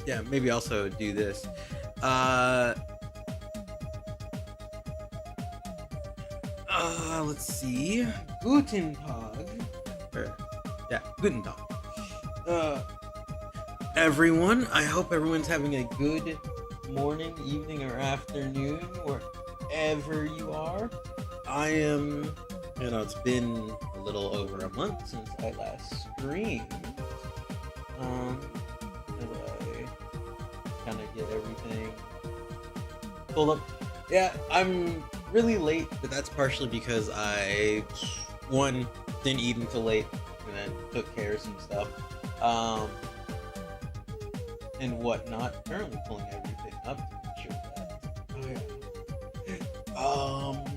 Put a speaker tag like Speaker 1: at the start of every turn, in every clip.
Speaker 1: Yeah, maybe also do this. Uh, let's see. Guten Tag. Or, yeah, Guten Tag. Uh, everyone. I hope everyone's having a good morning, evening, or afternoon, wherever you are. I am. It's been a little over a month since I last streamed. As I kind of get everything pulled up. Yeah, I'm really late, but that's partially because one, didn't eat until late, and then took care of some stuff. Um, and whatnot. Currently pulling everything up to make sure that. Oh, yeah.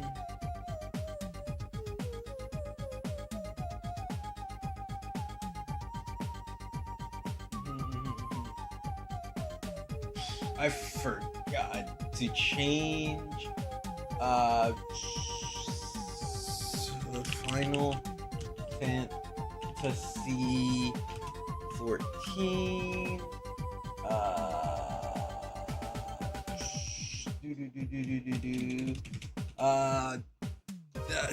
Speaker 1: I forgot to change the Final Fantasy 14. Do do do do do do do. Uh, uh,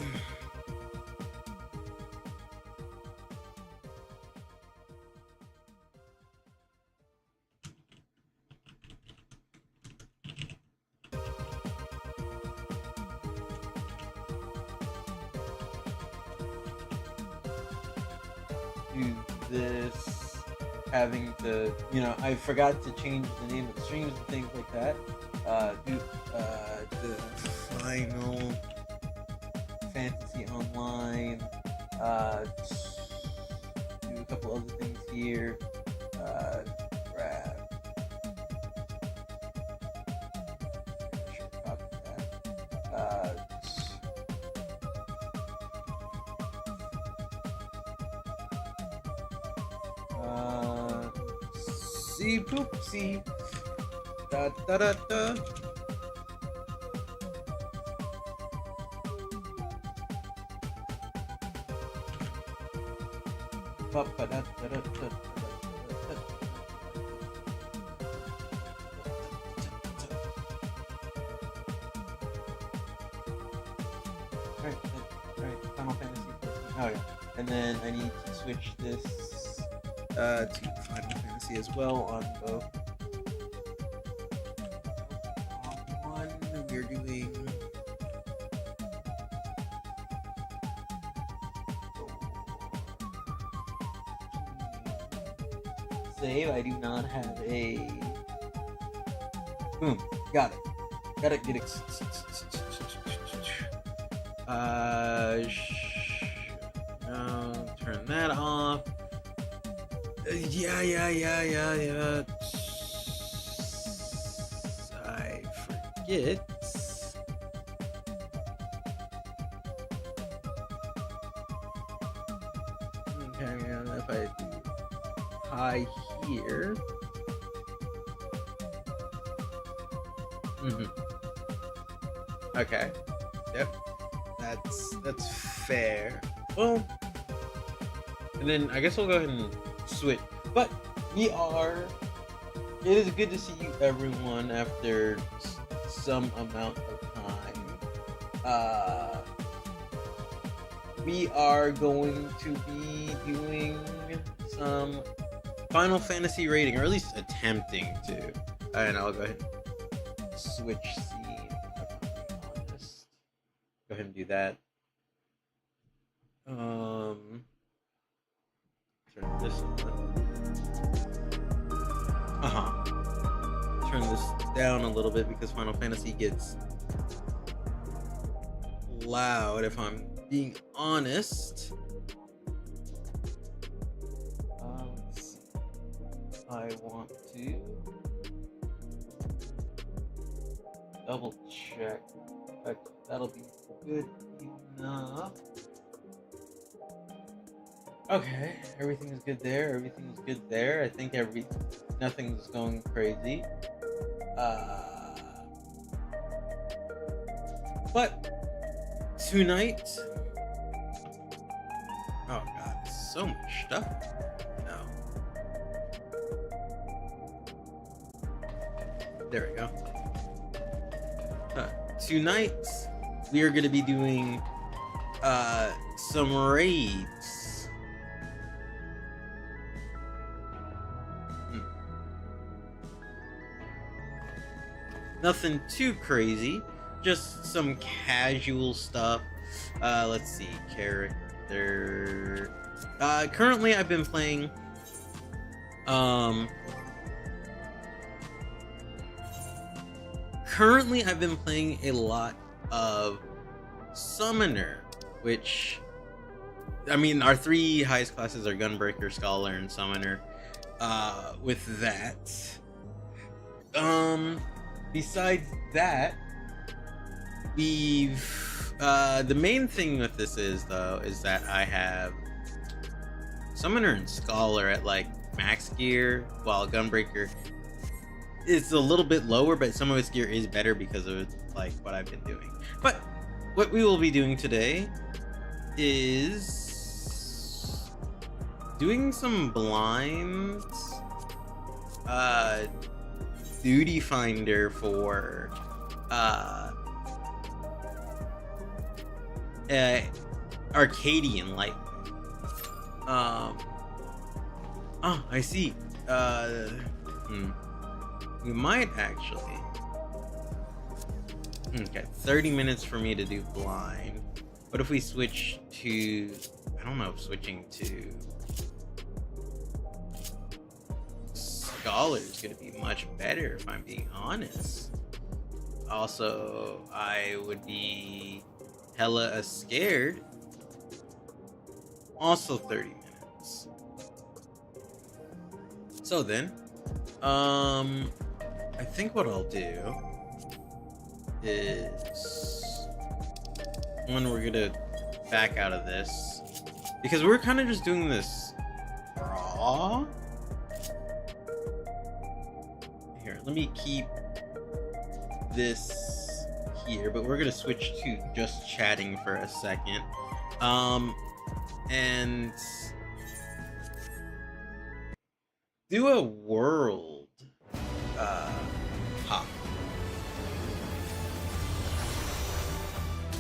Speaker 1: do this, having to, I forgot to change the name of the streams and things like that. Do the Final Fantasy Online. Do a couple other things here. Grab. Copy that. See poopsie. Da da da da. Ba ba da da da da. Right. Final Fantasy 14. Oh yeah. And then I need to switch this to Final Fantasy as well on both. One we're doing save. I do not have a boom. Got it. Gotta get it. No, turn that off. Yeah. I forget. Okay, if I do hi here. Okay. Yep. That's fair. Well, and then I guess we'll go ahead and switch. But it is good to see you, everyone, after some amount of time. We are going to be doing some Final Fantasy rating, or at least attempting to. And I'll go ahead and switch scene, if I'm being honest. Go ahead and do that. Turn this on. Turn this down a little bit because Final Fantasy gets loud, if I'm being honest. Let's see. I want to double check. Okay, that'll be good enough. Okay, everything is good there. Everything is good there. I think nothing's going crazy. But tonight, oh god, so much stuff. No. There we go. Tonight we are going to be doing some raids. Nothing too crazy, just some casual stuff. Let's see, character. Currently I've been playing a lot of Summoner, which, I mean, our three highest classes are Gunbreaker, Scholar, and Summoner. With that, besides that, we've, the main thing with this is that I have Summoner and Scholar at like max gear, while Gunbreaker is a little bit lower, but some of its gear is better because of like what I've been doing. But what we will be doing today is doing some blinds, duty finder for Arcadian Light. I see. We might actually. Okay, 30 minutes for me to do blind. What if we switch to, I don't know if switching to Scholar is gonna be much better, if I'm being honest. Also, I would be hella scared. Also 30 minutes. So then, I think what I'll do is, when we're gonna back out of this, because we're kind of just doing this raw. Here, let me keep this here, but we're gonna switch to just chatting for a second. And do a world hop.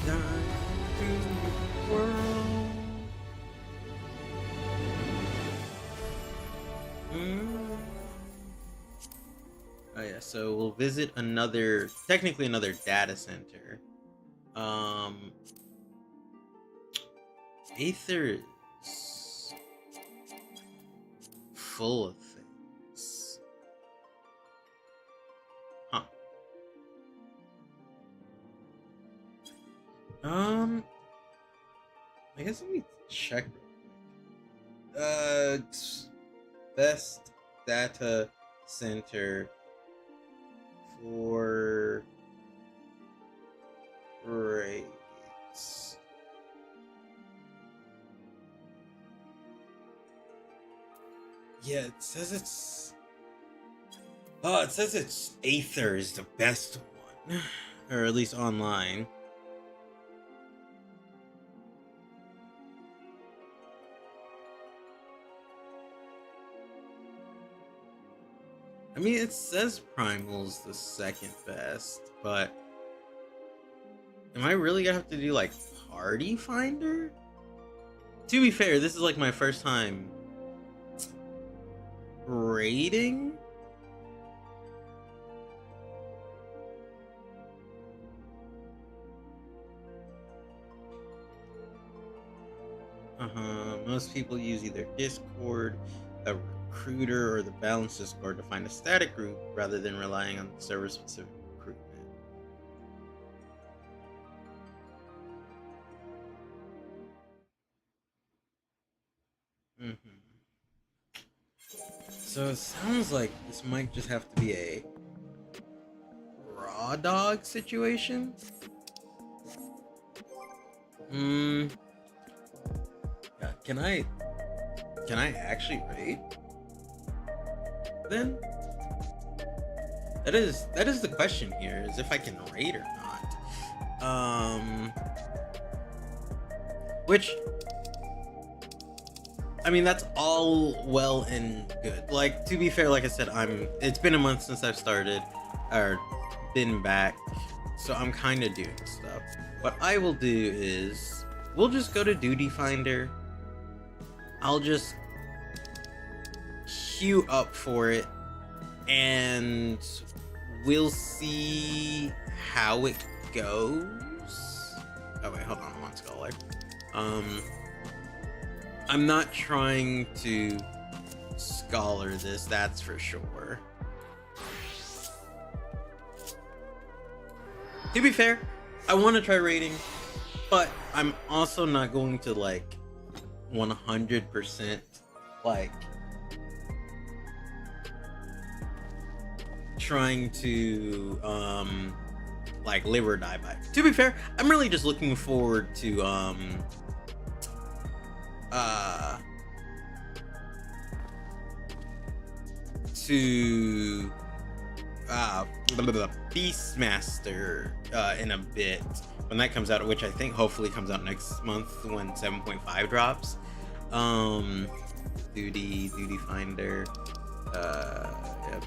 Speaker 1: Dive through the world. Oh yeah, so we'll visit technically another data center. Aether is full of things. Huh. I guess let me check real quick. Best data center for raids. Yeah, it says it's Aether is the best one, or at least online. I mean, it says Primal's the second best, but am I really gonna have to do like Party Finder? To be fair, this is like my first time raiding. Most people use either Discord, a recruiter, or the Balance Discord to find a static group rather than relying on server-specific recruitment. So it sounds like this might just have to be a raw dog situation. Yeah, can I actually raid? Then that is the question here, is if I can raid or not. Which, I mean, that's all well and good. Like, to be fair, like I said, it's been a month since I've started. or been back, so I'm kind of doing stuff. What I will do is we'll just go to Duty Finder. I'll just queue up for it, and we'll see how it goes. Oh wait, hold on one scholar. I'm not trying to scholar this, that's for sure. To be fair, I want to try raiding, but I'm also not going to like 100% like trying to like live or die by. To be fair, I'm really just looking forward to Beastmaster in a bit when that comes out, which I think hopefully comes out next month when 7.5 drops. Duty Finder. Yep.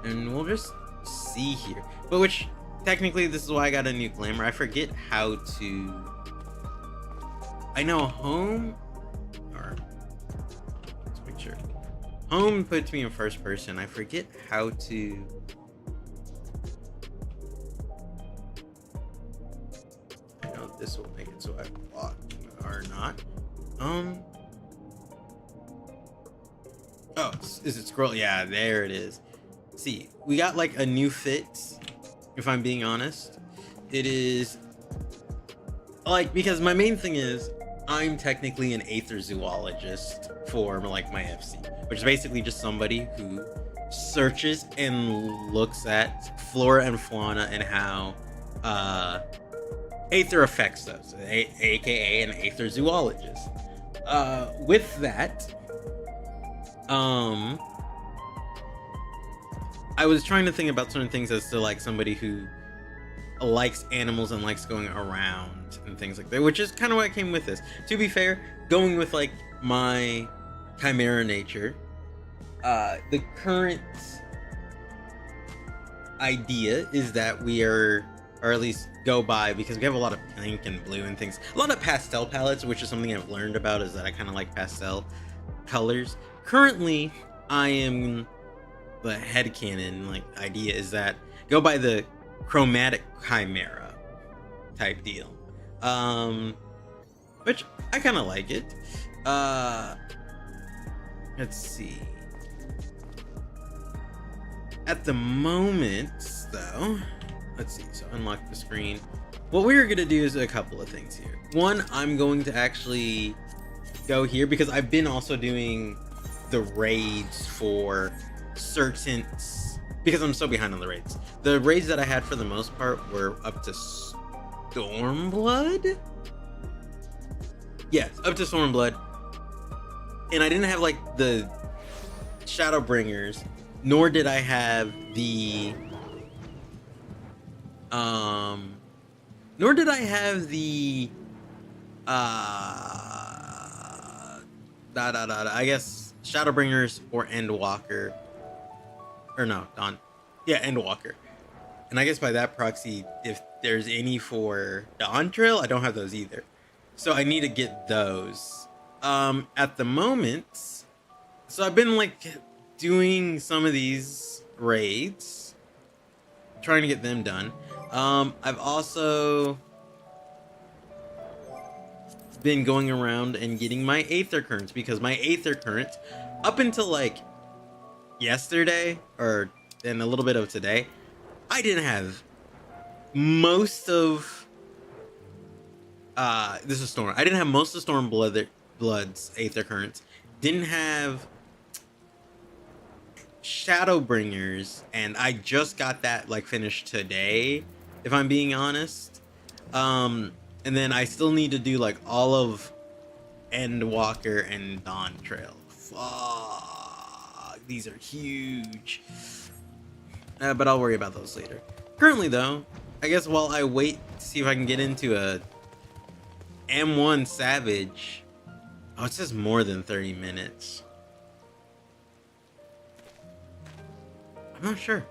Speaker 1: And we'll just see here. But which technically this is why I got a new glamour. I forget how to. I know home. Sure. Home puts me in first person. I forget how to. I know this will make it so I block or not. Oh, is it scroll? Yeah, there it is. See, we got like a new fix. If I'm being honest, it is like, because my main thing is I'm technically an Aether Zoologist for like my FC, which is basically just somebody who searches and looks at flora and fauna and how Aether affects those, aka an Aether Zoologist. With that, I was trying to think about certain things as to like somebody who likes animals and likes going around and things like that, which is kind of why I came with this. To be fair, going with like my Chimera nature, the current idea is that we are, or at least go by, because we have a lot of pink and blue and things, a lot of pastel palettes, which is something I've learned about, is that I kind of like pastel colors. Currently, I am, the headcanon like idea is that go by the chromatic Chimera type deal, which I kind of like it. Let's see. At the moment, though, let's see. So unlock the screen. What we're gonna do is a couple of things here. One, I'm going to actually go here because I've been also doing the raids for certain, because I'm so behind on the raids. The raids that I had for the most part were up to Stormblood. Yes, up to Stormblood. And I didn't have like the Shadowbringers, nor did I have the I guess Shadowbringers or Endwalker. Or no, Dawn. Yeah, Endwalker. And I guess by that proxy, if there's any for Dawntrail, I don't have those either. So I need to get those. At the moment, so I've been like doing some of these raids, trying to get them done. I've also been going around and getting my Aether Currents, because my Aether Currents, up until like yesterday or and a little bit of today, I didn't have most of this is Storm. I didn't have most of Stormblood's Aether Currents. Didn't have Shadowbringers, and I just got that like finished today, if I'm being honest. And then I still need to do like all of Endwalker and Dawntrail. Fuck, these are huge. But I'll worry about those later. Currently though, I guess while I wait to see if I can get into a M1 Savage. Oh, it says more than 30 minutes. I'm not sure.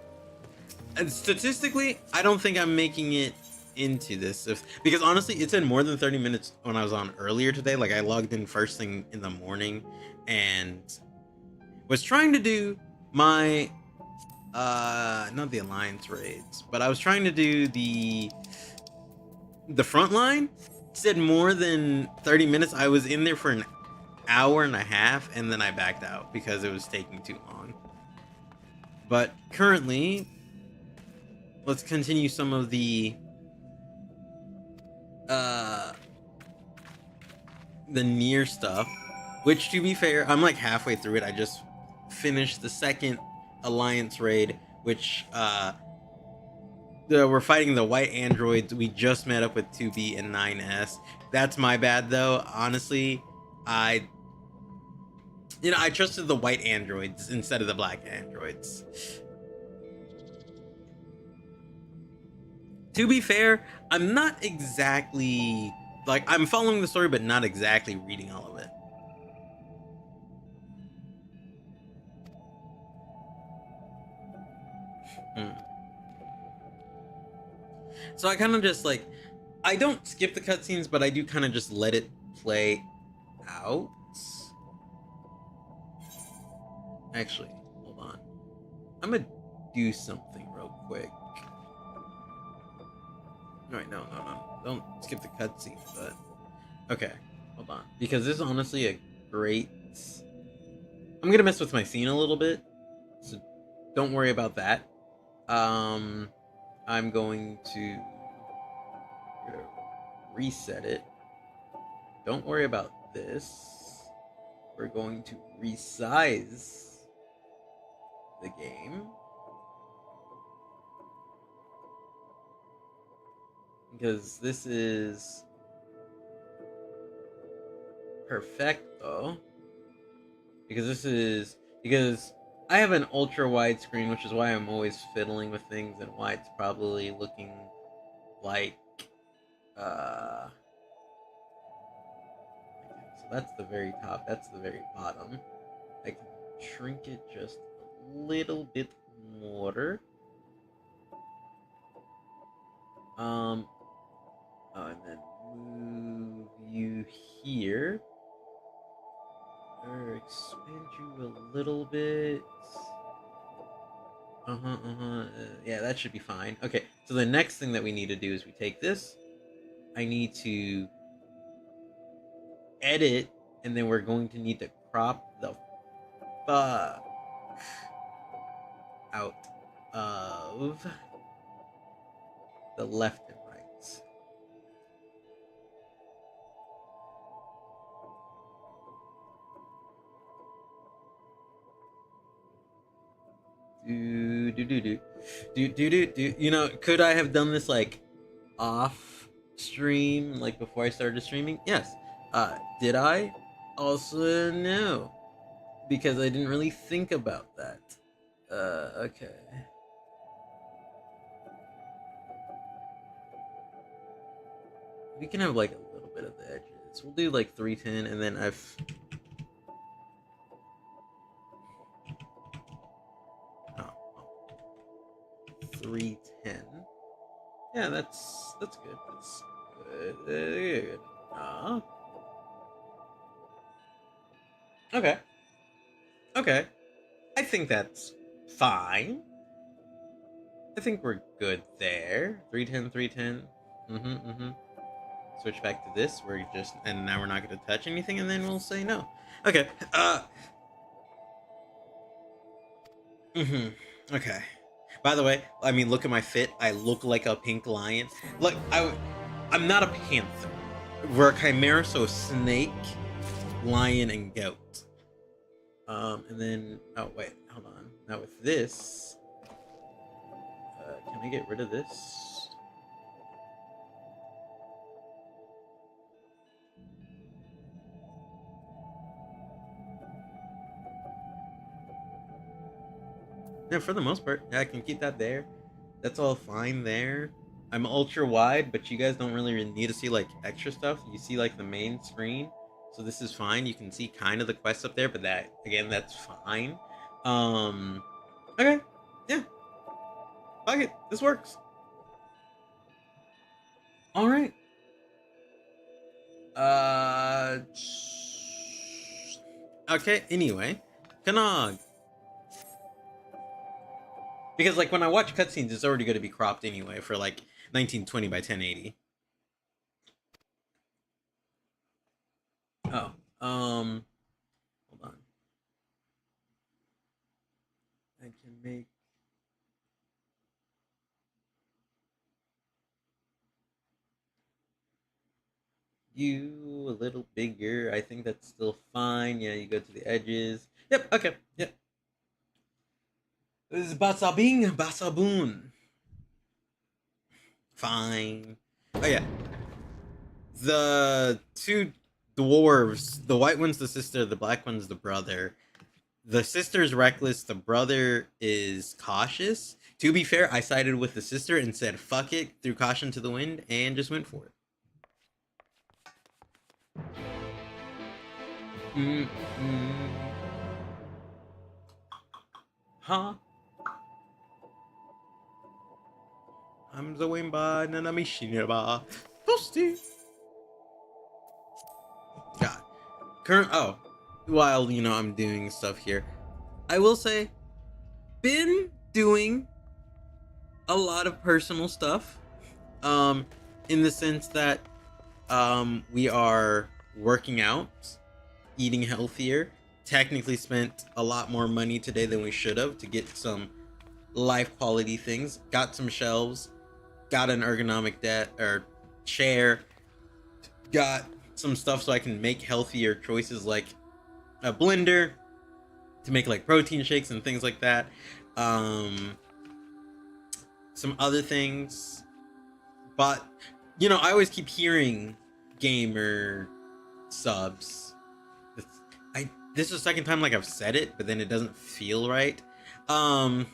Speaker 1: And statistically, I don't think I'm making it into this because honestly, it said more than 30 minutes when I was on earlier today. Like I logged in first thing in the morning and was trying to do my not the alliance raids, but I was trying to do the front line. It said more than 30 minutes. I was in there for an hour and a half and then I backed out because it was taking too long. But currently, let's continue some of the near stuff, which to be fair, I'm like halfway through it. I just finished the second alliance raid, which we're fighting the white androids. We just met up with 2B and 9S. That's my bad though. Honestly, I trusted the white androids instead of the black androids. To be fair, I'm not exactly like I'm following the story, but not exactly reading all of it. So I kind of just like, I don't skip the cutscenes, but I do kind of just let it play out. Actually, hold on. I'm gonna do something real quick. Alright, no. Don't skip the cutscenes, but okay, hold on. Because this is honestly a great... I'm gonna mess with my scene a little bit, so don't worry about that. I'm going to reset it. Don't worry about this. We're going to resize the game. Because this is perfecto. Because I have an ultra wide screen, which is why I'm always fiddling with things and why it's probably looking like so that's the very top, that's the very bottom. I can shrink it just a little bit more. And then move you here. Or expand you a little bit. Yeah, that should be fine. Okay, so the next thing that we need to do is we take this. I need to edit, and then we're going to need to crop the fuck out of the left and right. You know, could I have done this like off stream, like before I started streaming? Yes. Did I? Also no, because I didn't really think about that. Okay. We can have like a little bit of the edges. We'll do like 310, and then I've 310. Yeah, that's good. That's good. Okay. Okay. I think that's fine. I think we're good there. 310, 310. Switch back to this. We're just, and now we're not going to touch anything, and then we'll say no. Okay. Okay. By the way, I mean, look at my fit. I look like a pink lion. Look, I'm not a panther. We're a chimera, so snake, lion, and goat. And then, oh wait, hold on. Now with this, can I get rid of this? Yeah, for the most part, yeah, I can keep that there. That's all fine there. I'm ultra wide, but you guys don't really need to see like extra stuff. You see like the main screen, so this is fine. You can see kind of the quest up there, but that again, that's fine. Okay, Yeah, fuck it, this works. All right. Okay. Anyway, Kanog. Because like when I watch cutscenes, it's already going to be cropped anyway for like 1920 by 1080. Oh, hold on. I can make you a little bigger. I think that's still fine. Yeah, you go to the edges. Yep. Okay. Yep. This is Basabing Basabun. Fine. Oh yeah. The two dwarves, the white one's the sister, the black one's the brother. The sister's reckless, the brother is cautious. To be fair, I sided with the sister and said fuck it, threw caution to the wind, and just went for it. Huh? I'm the Wimba Nanamishinaba. Toasty. God. While I'm doing stuff here, I will say, been doing a lot of personal stuff. In the sense that we are working out, eating healthier, technically spent a lot more money today than we should have to get some life quality things. Got some shelves, got an ergonomic chair, got some stuff so I can make healthier choices like a blender to make like protein shakes and things like that. Some other things, but I always keep hearing gamer subs. This is the second time like I've said it, but then it doesn't feel right. But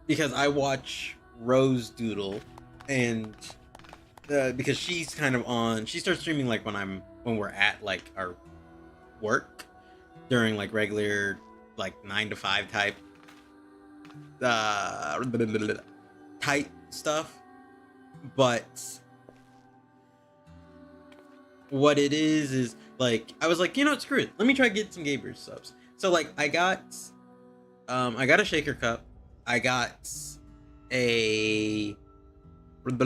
Speaker 1: because I watch Rose Doodle, and because she's kind of she starts streaming like when we're at like our work during like regular like 9 to 5 type tight stuff. But what it is like I was like, screw it, let me try to get some Gaber subs. So like I got a shaker cup, I got a what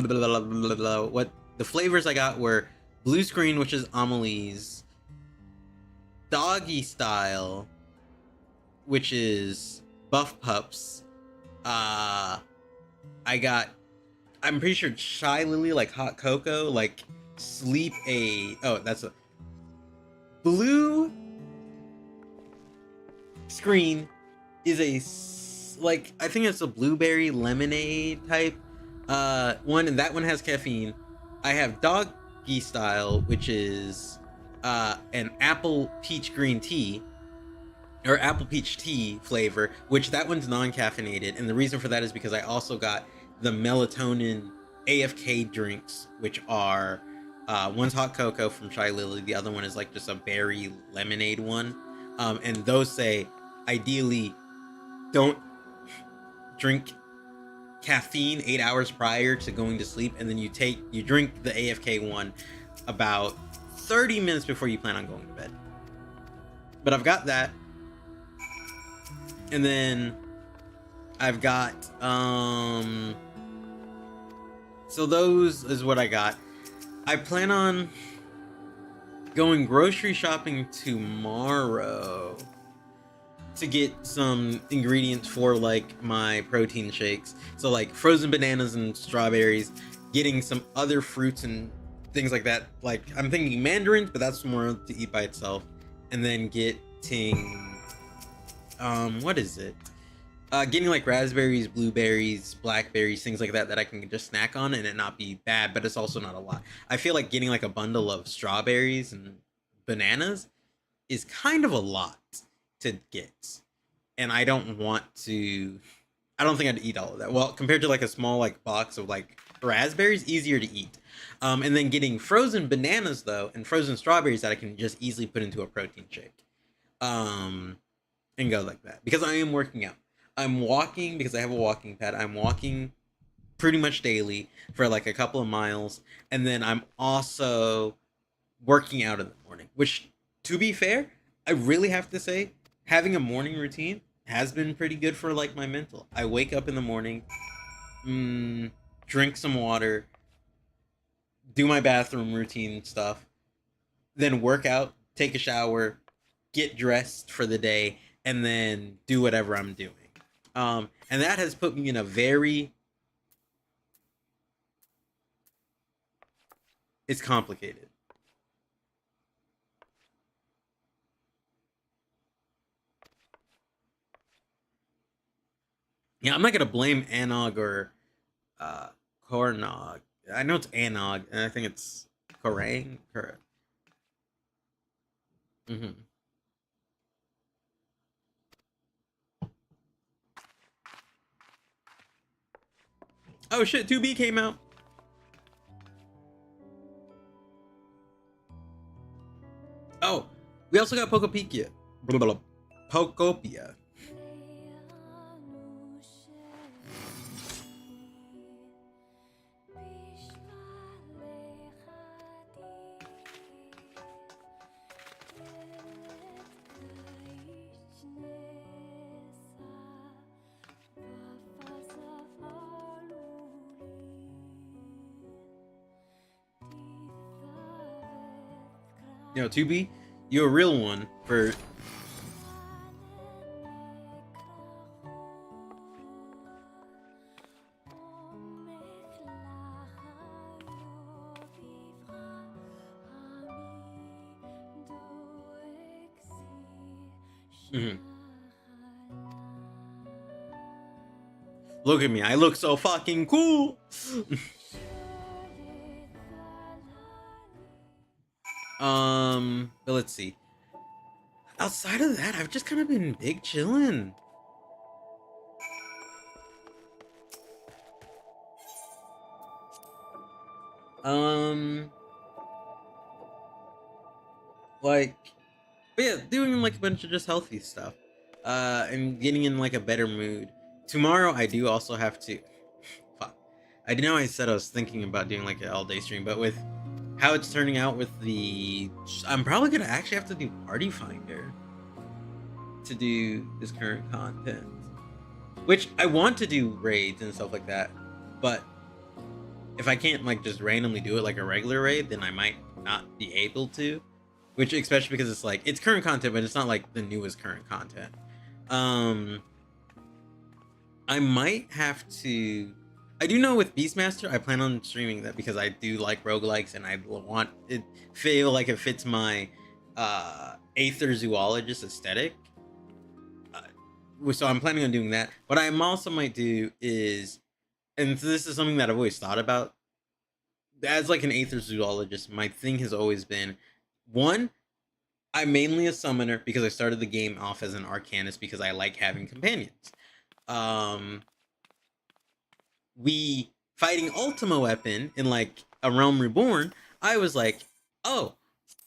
Speaker 1: the flavors I got were blue screen, which is Amelie's, doggy style, which is Buff Pups. I'm pretty sure Shy Lily, like hot cocoa, like sleep that's a blue screen is I think it's a blueberry lemonade type one, and that one has caffeine. I have doggy style, which is an apple peach green tea, or apple peach tea flavor, which that one's non-caffeinated, and the reason for that is because I also got the melatonin AFK drinks, which are one's hot cocoa from Shy Lily, the other one is like just a berry lemonade one, and those say ideally don't drink caffeine 8 hours prior to going to sleep, and then you drink the AFK one about 30 minutes before you plan on going to bed. But I've got that, and then I've got so those is what I got. I plan on going grocery shopping tomorrow to get some ingredients for like my protein shakes. So like frozen bananas and strawberries, getting some other fruits and things like that. Like I'm thinking mandarins, but that's more to eat by itself. And then getting what is it? Getting like raspberries, blueberries, blackberries, things like that I can just snack on and it not be bad, but it's also not a lot. I feel like getting like a bundle of strawberries and bananas is kind of a lot to get, and I don't think I'd eat all of that. Well, compared to like a small like box of like raspberries, easier to eat. And then getting frozen bananas though, and frozen strawberries that I can just easily put into a protein shake. And and go like that because I am working out. I'm walking because I have a walking pad. I'm walking pretty much daily for like a couple of miles, and then I'm also working out in the morning, which, to be fair, I really have to say having a morning routine has been pretty good for like my mental. I wake up in the morning, drink some water, do my bathroom routine stuff, then work out, take a shower, get dressed for the day, and then do whatever I'm doing. And that has put me in a very, it's complicated. Yeah, I'm not gonna blame Anog or Kornog. I know it's Anog, and I think it's Korang. Mm-hmm. Oh shit, 2B came out. Oh, we also got Pocopicia. Blah, blah, blah. Pokopia. You know, 2B, you're a real one for. Mm-hmm. Look at me, I look so fucking cool. But let's see. Outside of that, I've just kind of been big chilling. Like, but yeah, doing like a bunch of just healthy stuff, and getting in like a better mood. Tomorrow, I do also have to. Fuck, I know I said I was thinking about doing like an all day stream, but with how it's turning out with the, I'm probably gonna actually have to do Party Finder to do this current content, which I want to do raids and stuff like that, but if I can't like just randomly do it like a regular raid, then I might not be able to. Which, especially because it's like, it's current content, but it's not like the newest current content. I might have to. I do know with Beastmaster, I plan on streaming that because I do like roguelikes and I want it feel like it fits my Aether Zoologist aesthetic. So I'm planning on doing that. What I also might do is, and this is something that I've always thought about, as like an Aether Zoologist, my thing has always been, one, I'm mainly a summoner because I started the game off as an arcanist because I like having companions. We fighting Ultima Weapon in like A Realm Reborn, I was like, oh,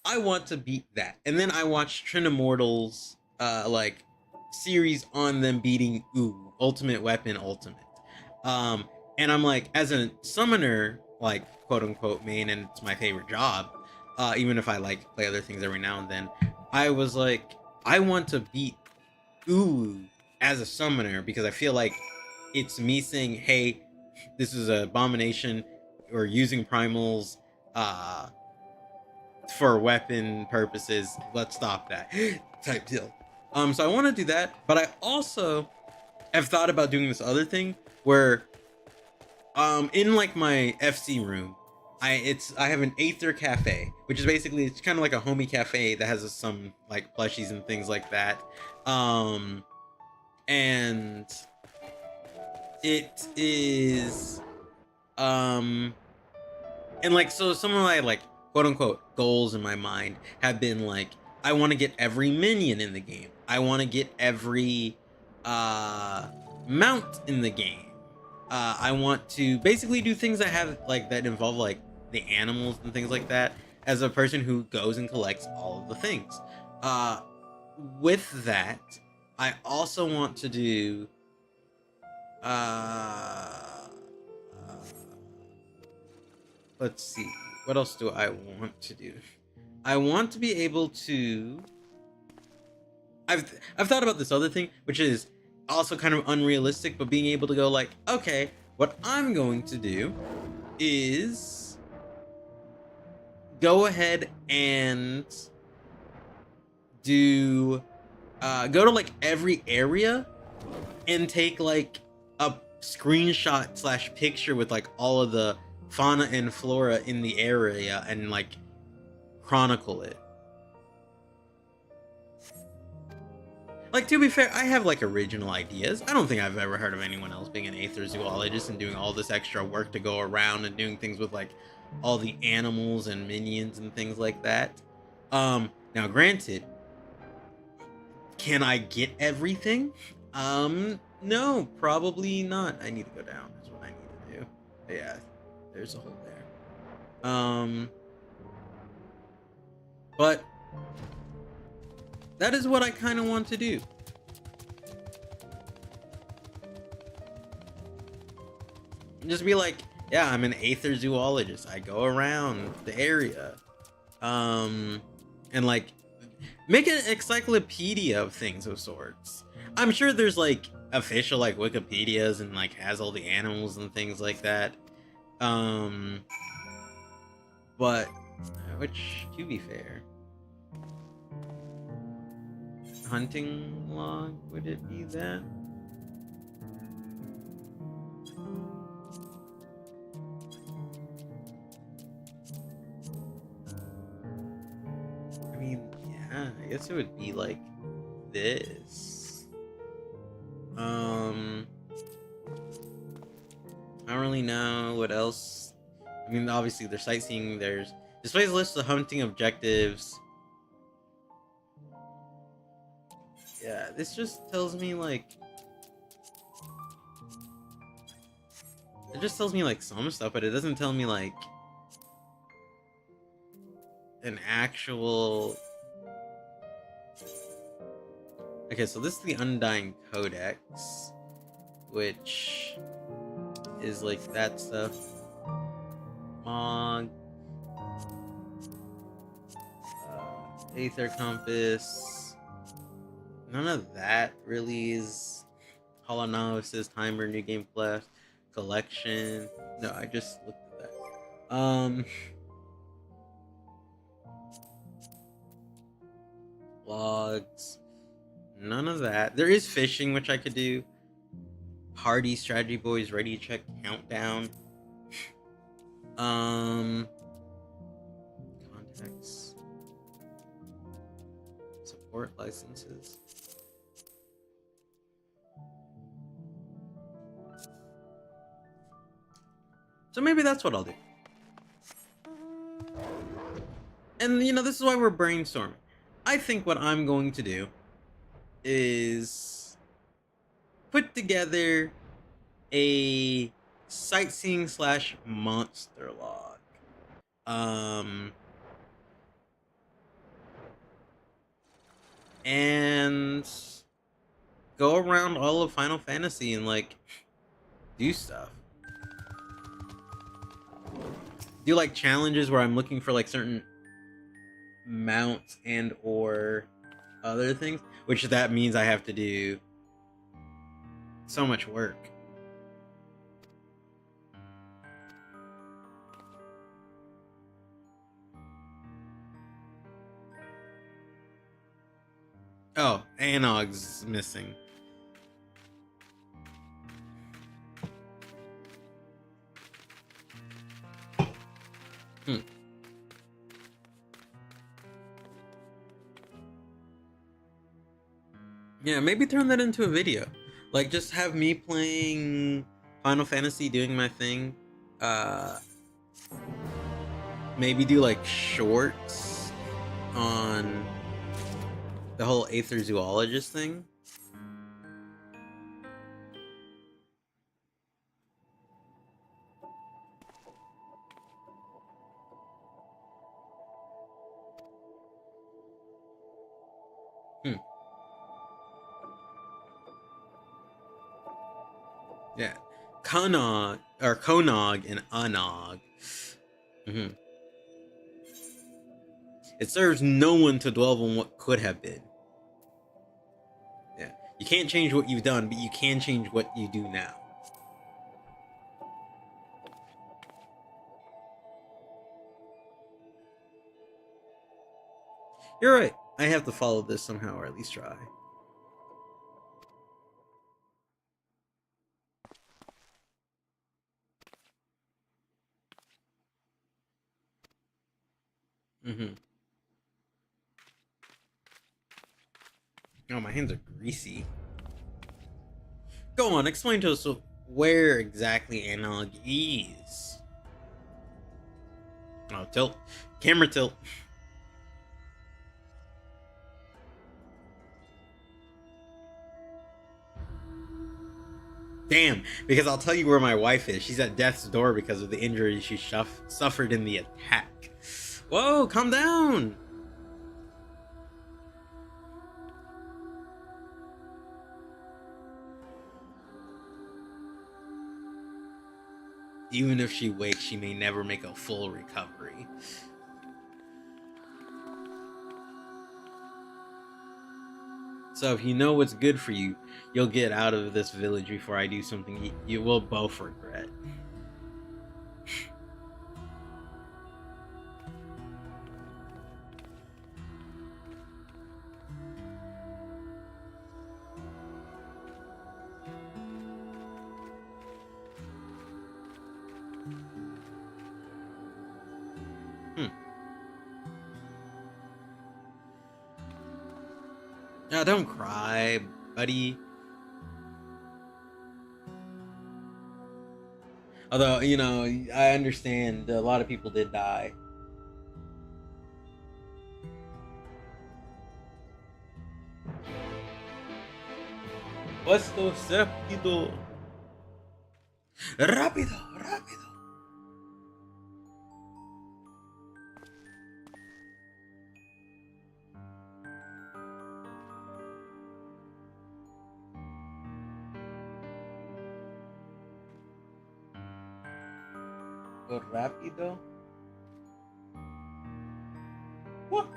Speaker 1: I want to beat that. And then I watched Trinimortal's like series on them beating Ultimate Weapon Ultimate. And I'm like, as a summoner, like quote unquote main, and it's my favorite job, even if I like play other things every now and then, I was like, I want to beat as a summoner because I feel like it's me saying, hey, this is an abomination, or using primals for weapon purposes. Let's stop that type deal. So I want to do that, but I also have thought about doing this other thing where, in like my FC room, I have an Aether Cafe, which is basically, it's kind of like a homie cafe that has some like plushies and things like that. And it is and like, so some of my like quote unquote goals in my mind have been like, I want to get every minion in the game. I want to get every mount in the game. I want to basically do things that have like, that involve like the animals and things like that, as a person who goes and collects all of the things. With that, I also want to do uh, uh let's see, what else do I want to do? I want to be able to I've thought about this other thing, which is also kind of unrealistic, but being able to go like, okay, what I'm going to do is go ahead and do go to like every area and take like a screenshot slash picture with like all of the fauna and flora in the area and like chronicle it. Like, to be fair, I have like original ideas. I don't think I've ever heard of anyone else being an aether zoologist and doing all this extra work to go around and doing things with like all the animals and minions and things like that. Now granted, can I get everything? No, probably not. I need to go down. That's what I need to do. But yeah, there's a hole there. But that is what I kind of want to do. Just be like, yeah, I'm an aether zoologist. I go around the area. And like make an encyclopedia of things of sorts. I'm sure there's like official like Wikipedias and like has all the animals and things like that. But which, to be fair, hunting log, would it be that? I mean, yeah, I guess it would be like this. I don't really know what else. I mean, obviously there's sightseeing, there's displays a list of hunting objectives. Yeah, this just tells me like, it just tells me like some stuff, but it doesn't tell me like an actual. Okay, so this is the Undying Codex, which is like that stuff. Aether Compass. None of that really is. Hollow Novices, Timer, New Game Plus, Collection. No, I just looked at that. Logs. None of that. There is fishing, which I could do. Party, Strategy Boys, Ready Check, Countdown. Contacts. Support licenses. So maybe that's what I'll do. And you know, this is why we're brainstorming. I think what I'm going to do is put together a sightseeing slash monster log. And go around all of Final Fantasy and like do stuff. Do like challenges where I'm looking for like certain mounts and or other things, which that means I have to do so much work. Oh, Anog's missing. Yeah, maybe turn that into a video. Like, just have me playing Final Fantasy, doing my thing. Maybe do like shorts on the whole Aether Zoologist thing. Yeah. Konog or Konog and Anog. Hmm. It serves no one to dwell on what could have been. Yeah. You can't change what you've done, but you can change what you do now. You're right. I have to follow this somehow, or at least try. Mm-hmm. Oh, my hands are greasy. Go on, explain to us where exactly Analog is. Oh, tilt. Camera tilt. Damn, because I'll tell you where my wife is. She's at death's door because of the injuries she suffered in the attack. Whoa, calm down. Even if she wakes, she may never make a full recovery. So if you know what's good for you, you'll get out of this village before I do something you will both regret. Hmm. No, don't cry, buddy. Although, I understand a lot of people did die. Puesto rápido. Rápido, rápido. Go rápido. What?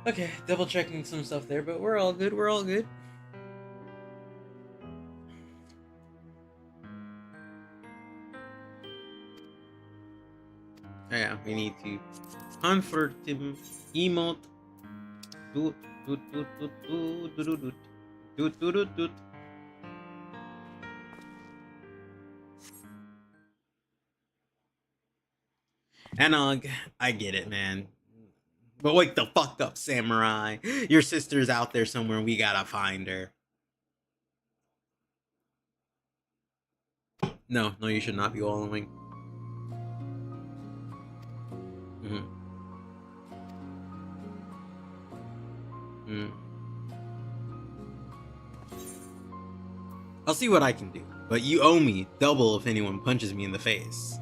Speaker 1: Okay, double checking some stuff there, but we're all good. We're all good. Yeah, we need to comfort him. Emote. Doot, doot, doot, doot, doot, doot, doot, doot, doot, doot, doot. Anog, I get it, man. But wake the fuck up, samurai. Your sister's out there somewhere. We gotta find her. No, no, you should not be wallowing. Mm-hmm. Mm. I'll see what I can do, but you owe me double if anyone punches me in the face.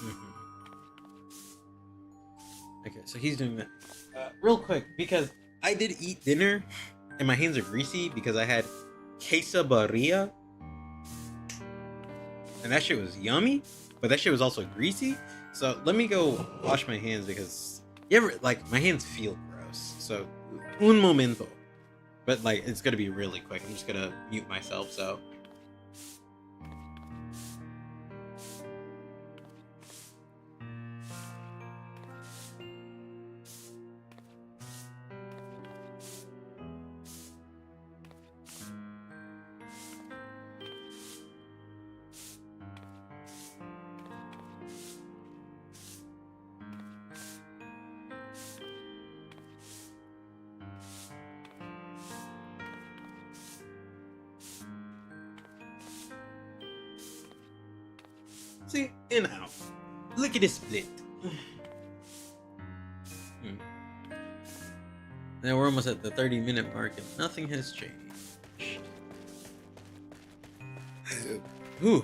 Speaker 1: Mm-hmm. Okay, so he's doing that. Real quick, because I did eat dinner and my hands are greasy because I had quesadilla and that shit was yummy, but that shit was also greasy. So let me go wash my hands because you ever like my hands feel gross. So un momento, but like it's gonna be really quick. I'm just gonna mute myself. So. See, in out. Lickety split. Now we're almost at the 30-minute mark and nothing has changed. Ooh.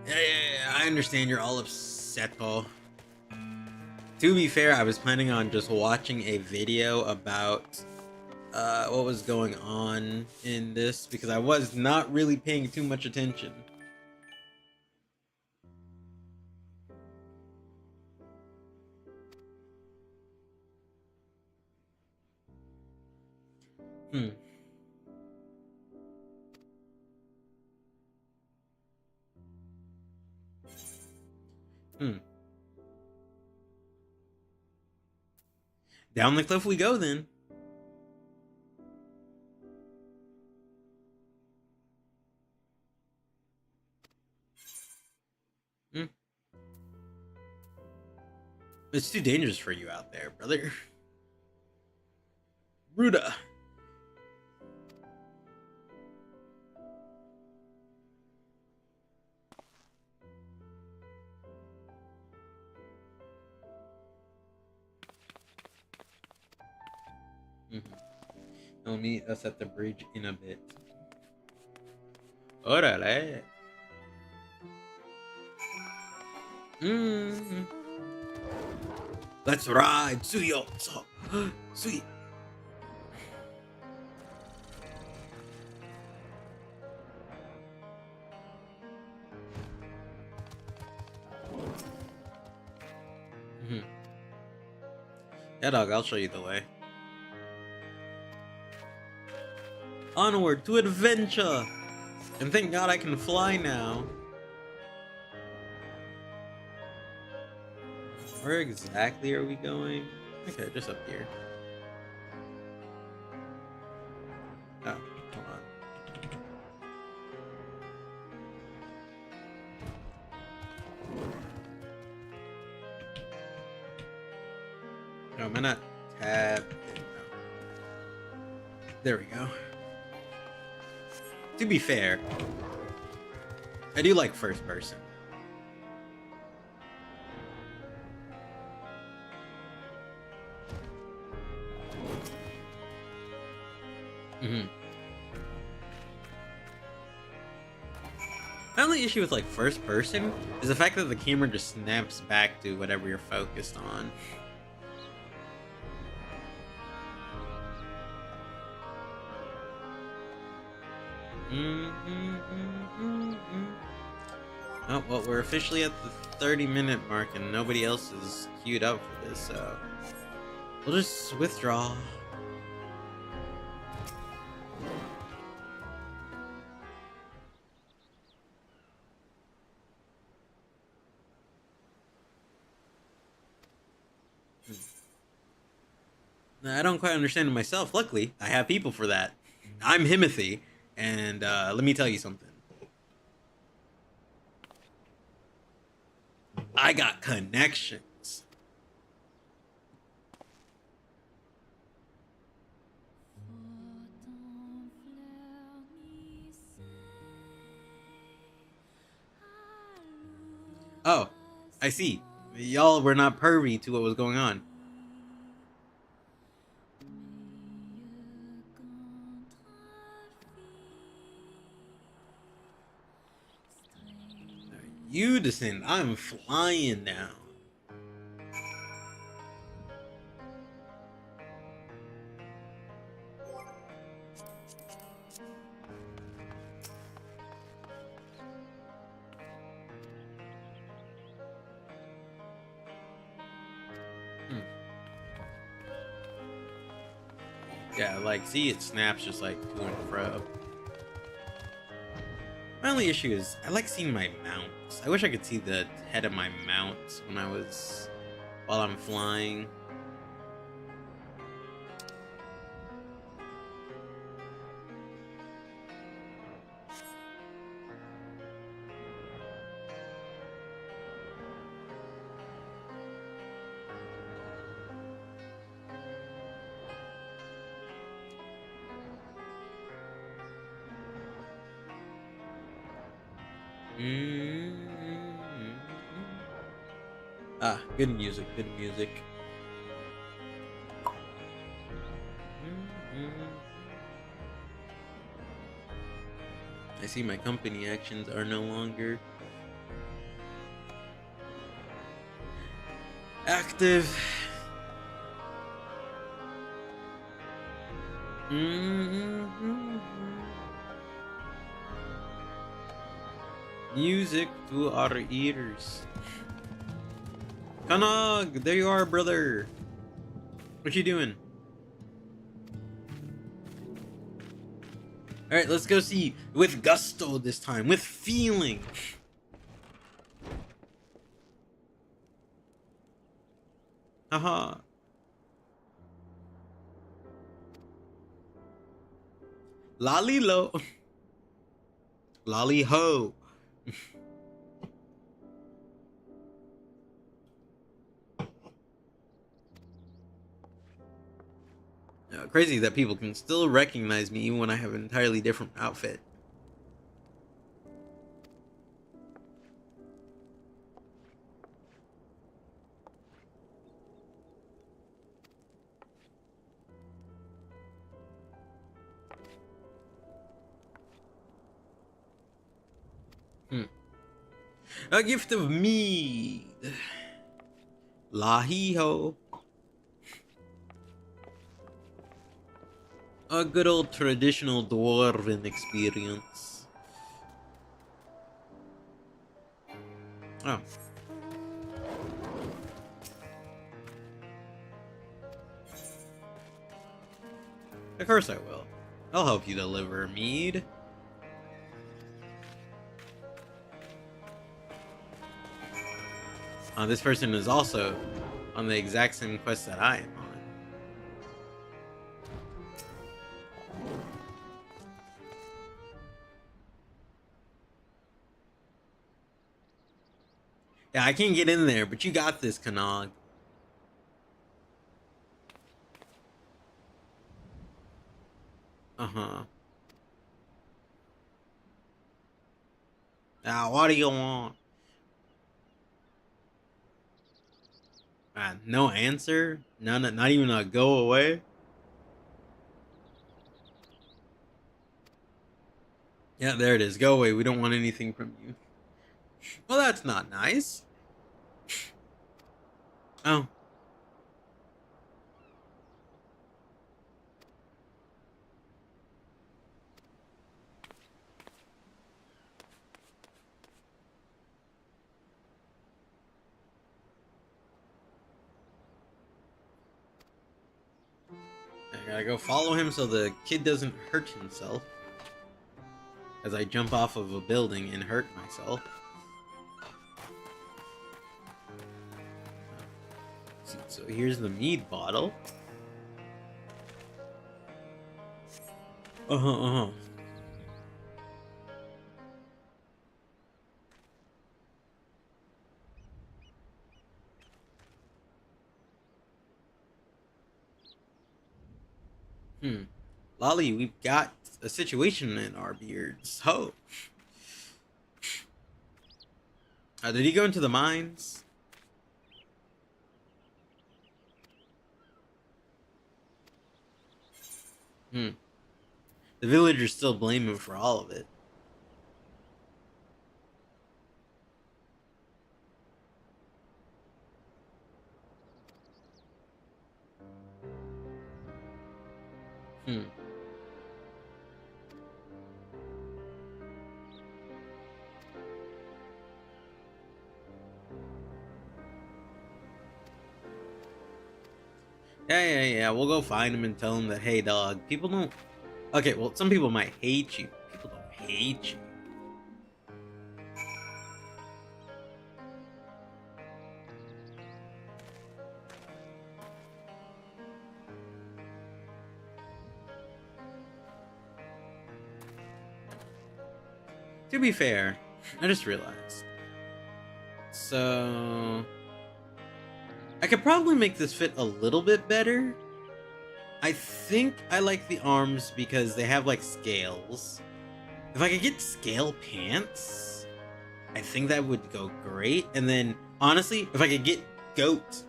Speaker 1: Yeah, I understand you're all upset, Paul. To be fair, I was planning on just watching a video about what was going on in this because I was not really paying too much attention. Hmm. Down the cliff we go then. It's too dangerous for you out there, brother. Ruda. They'll meet us at the bridge in a bit. Órale. Let's ride, Suyo. So sweet. Yeah, dog, I'll show you the way. Onward to adventure! And thank God I can fly now. Where exactly are we going? Okay, just up here. Oh, hold on. No, am I not tabbed? No. There we go. To be fair, I do like first person. My only issue with like first person is the fact that the camera just snaps back to whatever you're focused on. Oh, well, we're officially at the 30-minute mark and nobody else is queued up for this, so we'll just withdraw. I don't quite understand it myself. Luckily, I have people for that. I'm Himothy, and let me tell you something. I got connections. Oh, I see. Y'all were not privy to what was going on. You descend. I'm flying now. Yeah, like, see, it snaps just like to and fro. My only issue is I like seeing my mounts. I wish I could see the head of my mounts while I'm flying. Mm-hmm. Ah, good music, good music. I see my company actions are no longer active. Music to our ears. Kanog, there you are, brother. What you doing? All right, let's go see with gusto this time, with feeling. Haha. Lolly lo. Lolly ho. Crazy that people can still recognize me even when I have an entirely different outfit. A gift of mead. Lahi ho. A good old traditional dwarven experience. Oh. Of course I will. I'll help you deliver mead. This person is also on the exact same quest that I am on. Yeah, I can't get in there, but you got this, Kanog. Uh-huh. Now, what do you want? No answer? None, not even a go away? Yeah, there it is. Go away. We don't want anything from you. Well, that's not nice. Oh. I gotta go follow him so the kid doesn't hurt himself. As I jump off of a building and hurt myself. So here's the mead bottle. Uh-huh. Lolly, we've got a situation in our beards. Ho! Did he go into the mines? The villagers still blame him for all of it. Yeah. We'll go find him and tell him that, hey, dog, people don't... Okay, well, some people might hate you. People don't hate you. To be fair, I just realized. So... I could probably make this fit a little bit better. I think I like the arms because they have, like, scales. If I could get scale pants, I think that would go great. And then honestly, if I could get goat,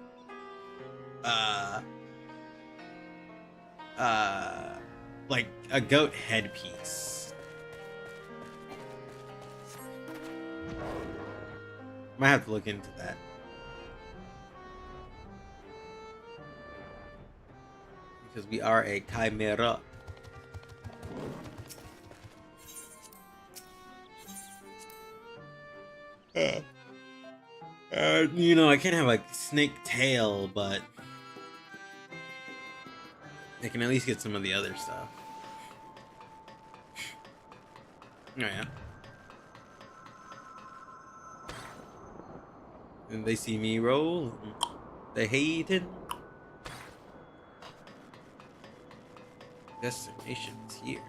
Speaker 1: like a goat headpiece. Might have to look into that. Because we are a chimera. You know, I can't have a snake tail, but I can at least get some of the other stuff. Oh yeah. And they see me roll. They hating. Destination is here.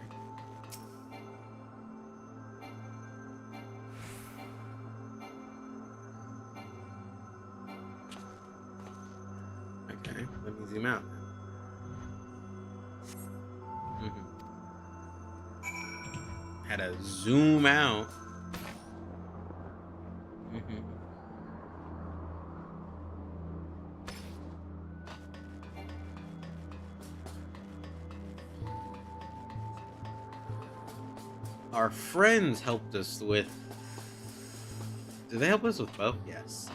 Speaker 1: Okay, let me zoom out. Had to zoom out. Our friends helped us with... Did they help us with both? Yes.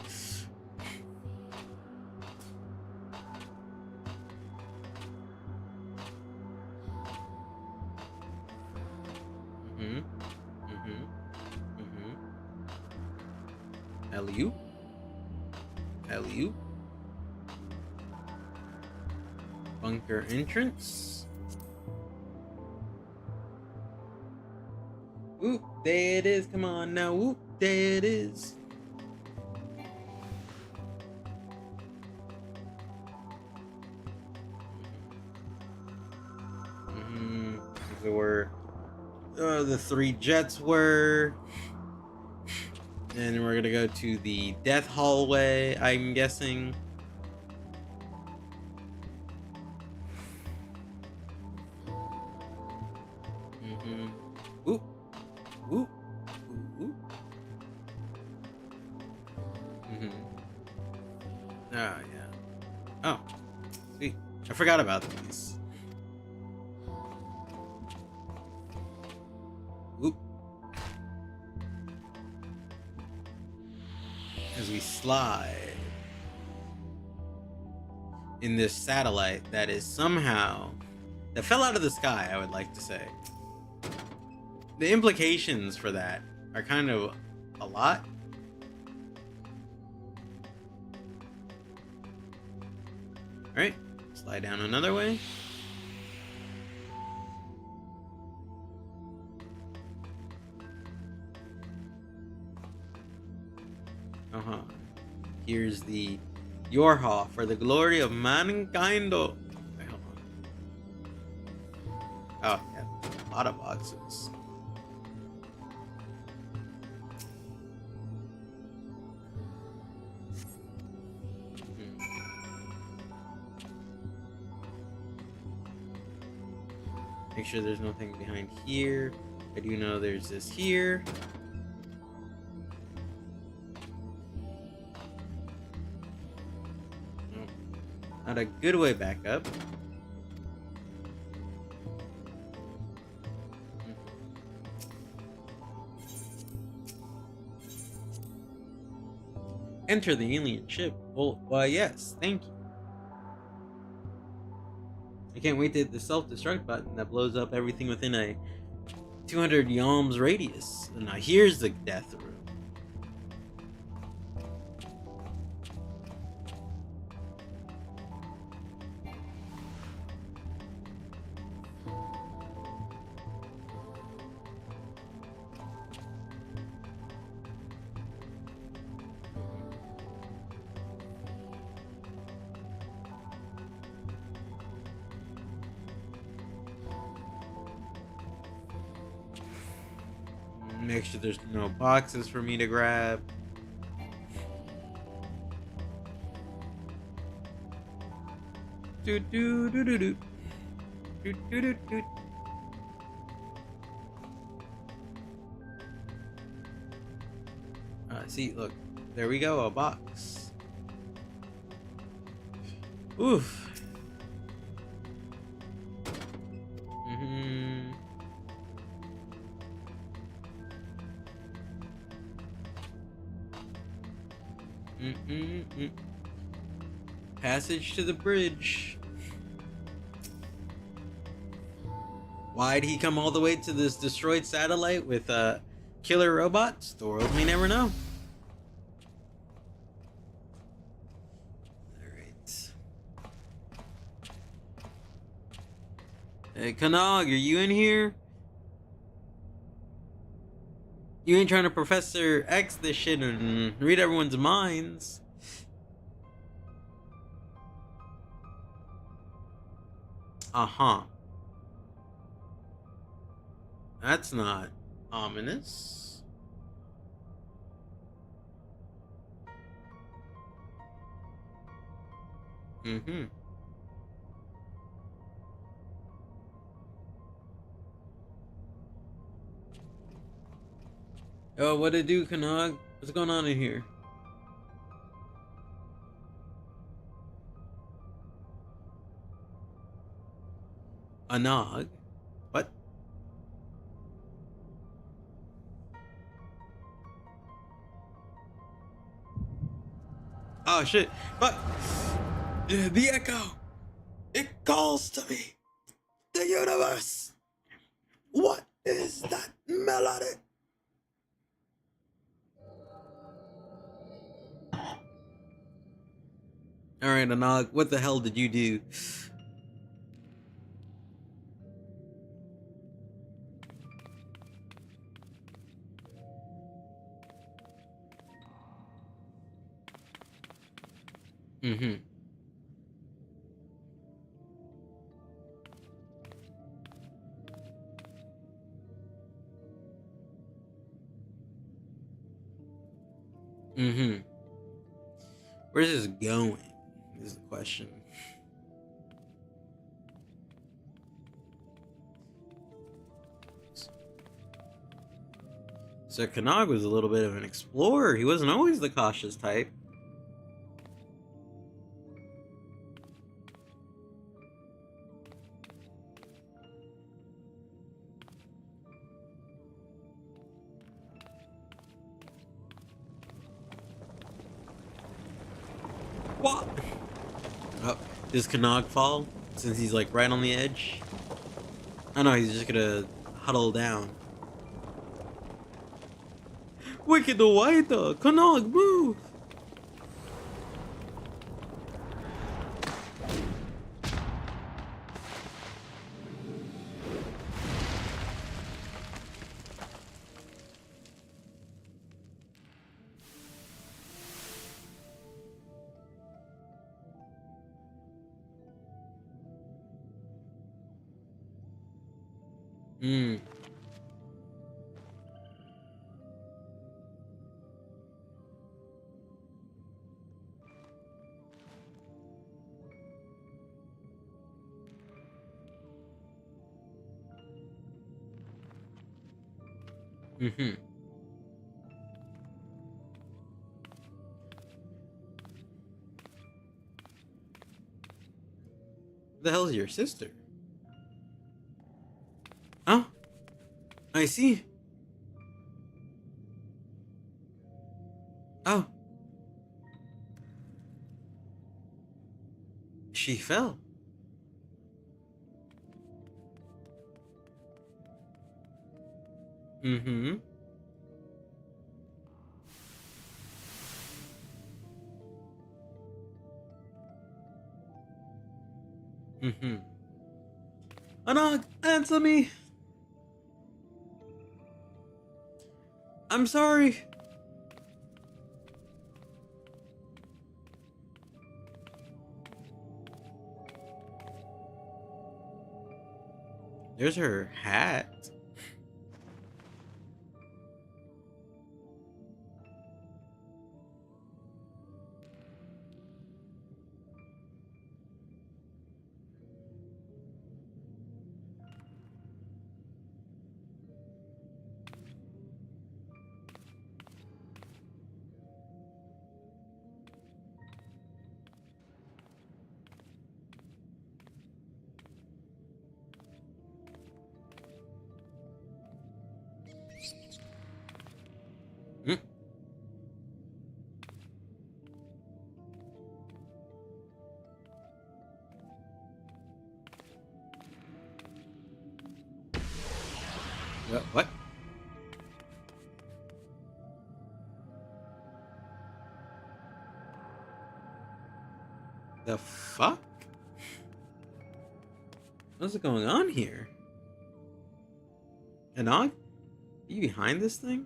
Speaker 1: Alley-oop. Alley-oop. Bunker entrance. Oop, there it is. Come on now. Oop, there it is. So where the 3 jets were. And we're gonna go to the death hallway, I'm guessing. Ooh. Ooh. Ooh. Oh, yeah. Oh. Sweet. I forgot about these. Oop. As we slide in this satellite that is somehow... that fell out of the sky, I would like to say. The implications for that are kind of a lot. Alright, slide down another way. Here's the Yorha for the glory of mankind. Wait, hold on. Oh, yeah, a lot of boxes. Make sure there's nothing behind here. I do know there's this here. Not a good way back up. Enter the alien ship. Well, why yes, thank you. I can't wait to hit the self-destruct button that blows up everything within a 200 yalms radius. And now here's the death room. Make sure there's no boxes for me to grab. Do do do do do. Do do do do. See, look. There we go, a box. Oof. Passage to the bridge. Why'd he come all the way to this destroyed satellite with killer robots? The world may never know. Alright. Hey, Kanog, are you in here? You ain't trying to Professor X this shit and read everyone's minds. Uh-huh. That's not ominous. Mm-hmm. Oh, what it do, Kanog? What's going on in here? Anog? What? Oh shit! But the echo, it calls to me. The universe. What is that melody? All right, Anog, what the hell did you do? Mm-hmm. Mm-hmm. Where's this going? Is the question. So Kanog was a little bit of an explorer. He wasn't always the cautious type. What? Oh, does Kanog fall? Since he's like right on the edge? I know he's just gonna huddle down. Wicked the white Kanog, move! Hmm. Mm-hmm. The hell's your sister? Oh, I see. Oh. She fell. Mm-hmm. Mm-hmm. Anog, answer me. I'm sorry. There's her hat. What? The fuck? What's going on here? Anog? Are you behind this thing?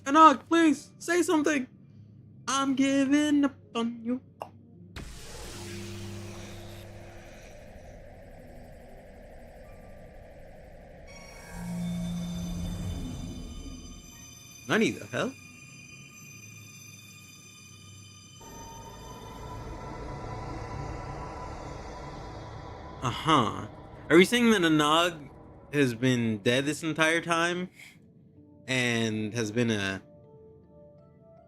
Speaker 1: Anog, please say something. I'm giving up on you. Nani the hell? Uh-huh. Are we saying that Anog has been dead this entire time? And has been a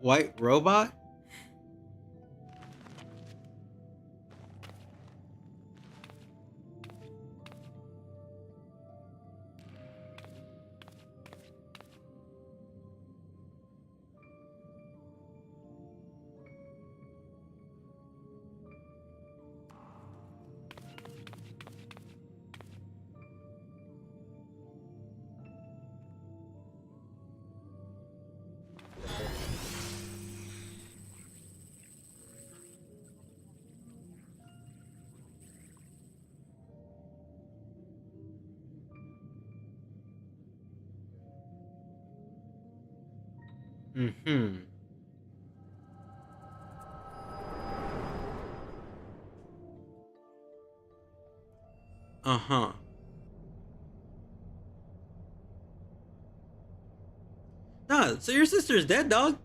Speaker 1: white robot? Mm-hmm. Uh-huh. Ah, so your sister's dead, dog?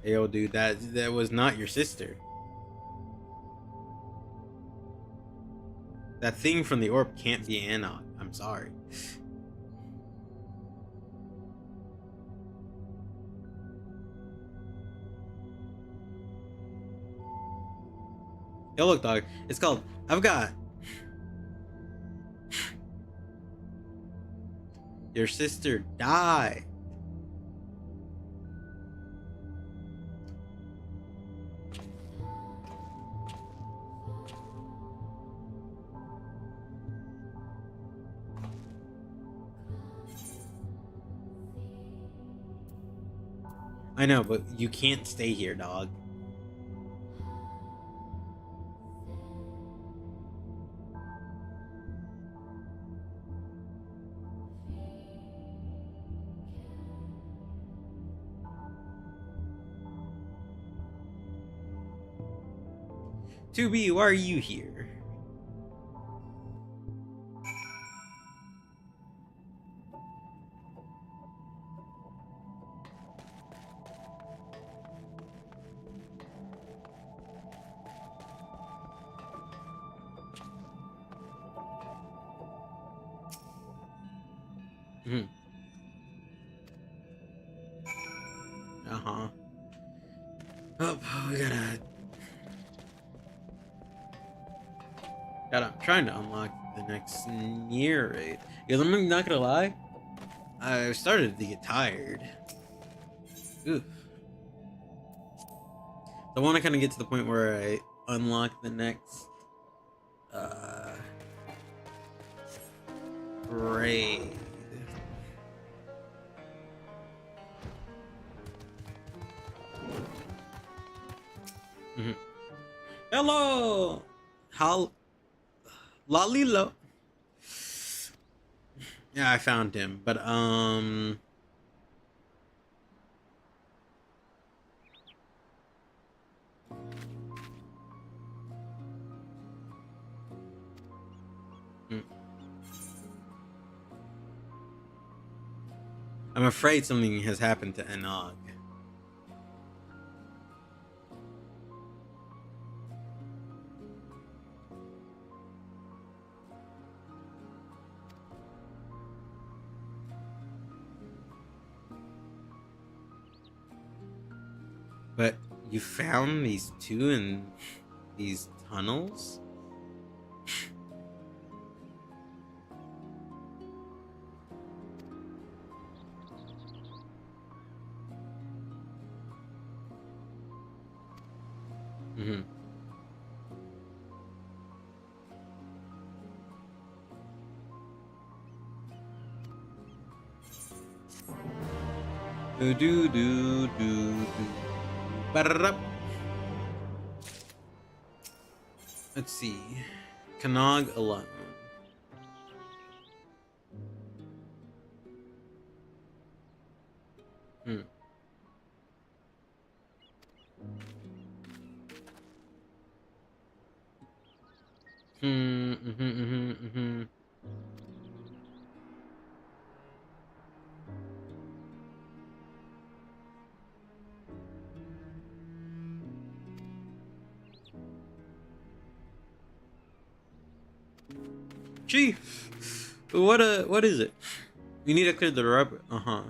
Speaker 1: Hey, yo, dude, that was not your sister. That thing from the orb can't be Anog. I'm sorry. Yo, look, dog. It's called I've got your sister died. I know, but you can't stay here, dog. To be, why are you here? Hmm. Uh-huh. Oh, we I'm trying to unlock the next near raid. Because I'm not gonna lie, I started to get tired. Oof. I want to kind of get to the point where I unlock the next raid. Mm-hmm. Hello, how Lalilo. Yeah, I found him, but I'm afraid something has happened to Anog. But you found these two in these tunnels? Mm-hmm. Do do do do do. Ba-da-da. Let's see. Kanag alone. Hmm. Mm-hmm. Chief, what is it? We need to clear the rubber. Uh-huh.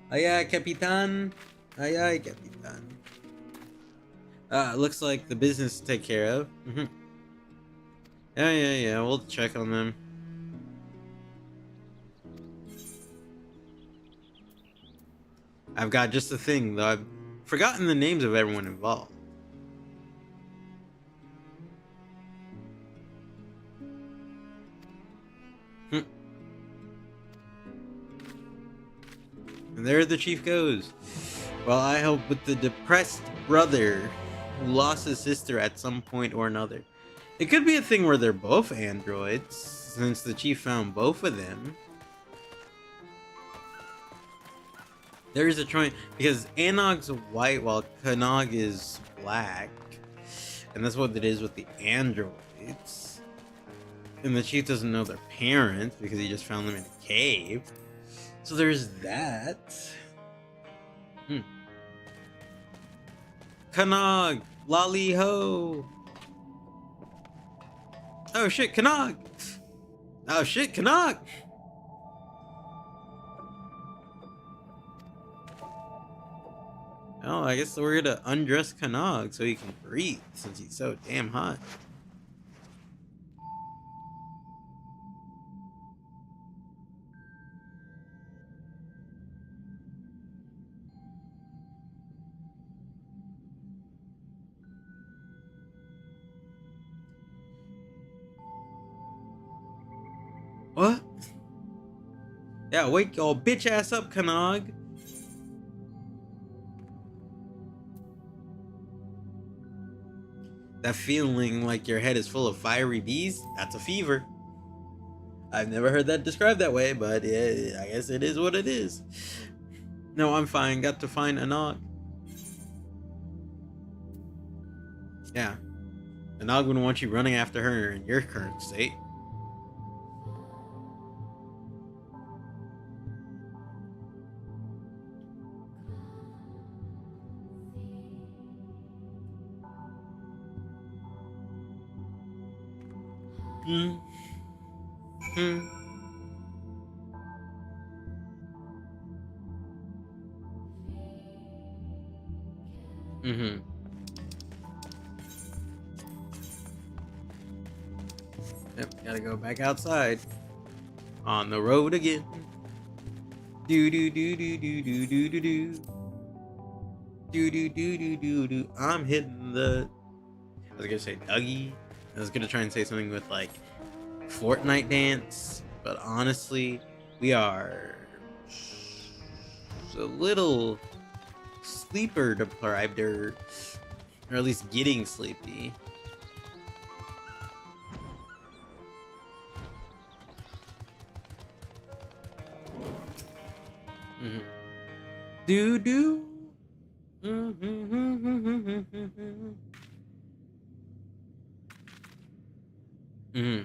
Speaker 1: Aye, aye, Capitan. Aye, aye, Capitan. Looks like the business to take care of. Mm-hmm. Yeah. We'll check on them. I've got just the thing, though. I've forgotten the names of everyone involved. And there the chief goes. Well, I hope with the depressed brother who lost his sister at some point or another. It could be a thing where they're both androids, since the chief found both of them. There is a choice, because Anog's white while Kanag is black. And that's what it is with the androids. And the chief doesn't know their parents because he just found them in a cave. So there's that. Kanag! Lolly ho! Oh shit, Kanag! Oh shit, Kanag! Oh, I guess we're gonna undress Kanag so he can breathe since he's so damn hot. What? Yeah, wake your bitch ass up, Kanag. That feeling like your head is full of fiery bees, that's a fever. I've never heard that described that way, but yeah, I guess it is what it is. No, I'm fine. Got to find Anog. Yeah. Anog wouldn't want you running after her in your current state. Hmm. Hmm. Mm-hmm. Yep, gotta go back outside. On the road again. Do do do do do do do do do. Do do do do do do. I'm hitting the. I was gonna say Dougie. I was gonna try and say something with like Fortnite dance, but honestly, we are a little sleeper deprived, or at least getting sleepy. Mm-hmm. Do do. Mm-hmm. Mm-hmm.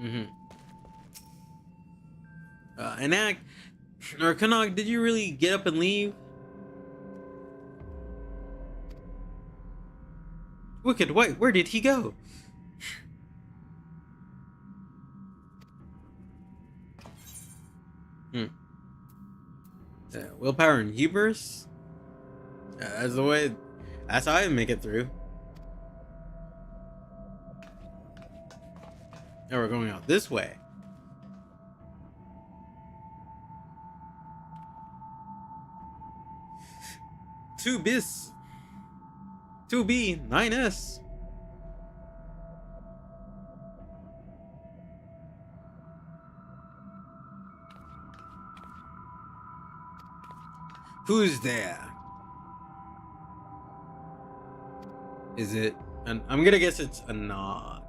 Speaker 1: Mm-hmm. Anak or Kanok, did you really get up and leave? Wicked White, where did he go? Hmm. Willpower and hubris? That's the way. That's how I make it through. Now we're going out this way. Two bis. 2B 9S. Who's there? Is it? I'm gonna guess it's a nod.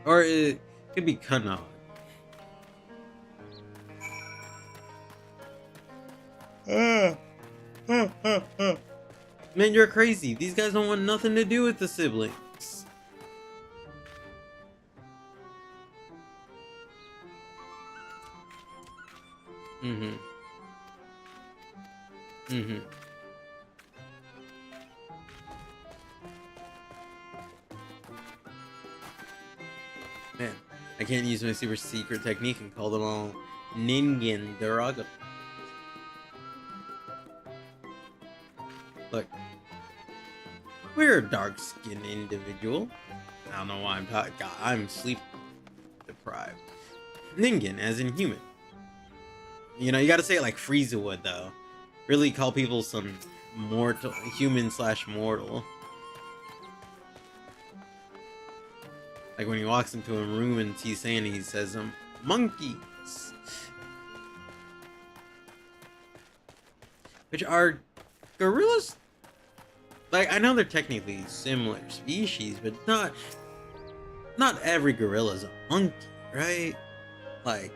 Speaker 1: Or it could be Kanad. Man, you're crazy. These guys don't want nothing to do with the siblings. Man, I can't use my super secret technique and call them all Ningen derogatory. Look, we're a dark-skinned individual. I don't know why I'm talking. I'm sleep deprived. Ningen, as in human. You know, you gotta say it like Frieza would, though. Really call people some mortal, human/mortal. Like when he walks into a room and he's saying, he says, monkeys. Which are gorillas? Like, I know they're technically similar species, but not every gorilla's a monkey, right? Like,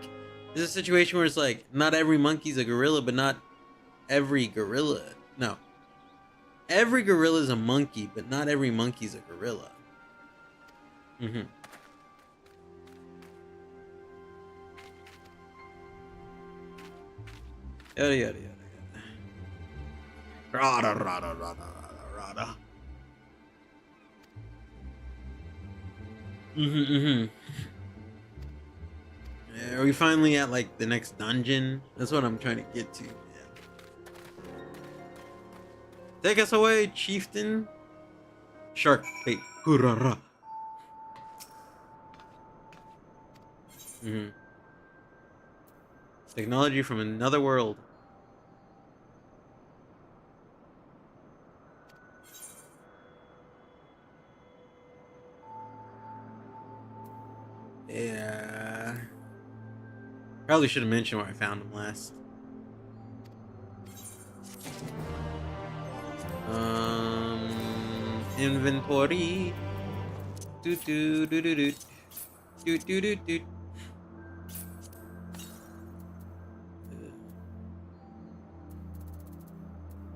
Speaker 1: there's a situation where it's like, not every monkey's a gorilla, but not every gorilla. No. Every gorilla's a monkey, but not every monkey's a gorilla. Yada yada yada yada. Rada rada rada rada rada. Are we finally at like the next dungeon? That's what I'm trying to get to. Yeah. Take us away, chieftain. Shark bait. Hurrah. Technology from another world. Yeah. Probably should have mentioned where I found him last. Inventory. Do do do do do do do do do.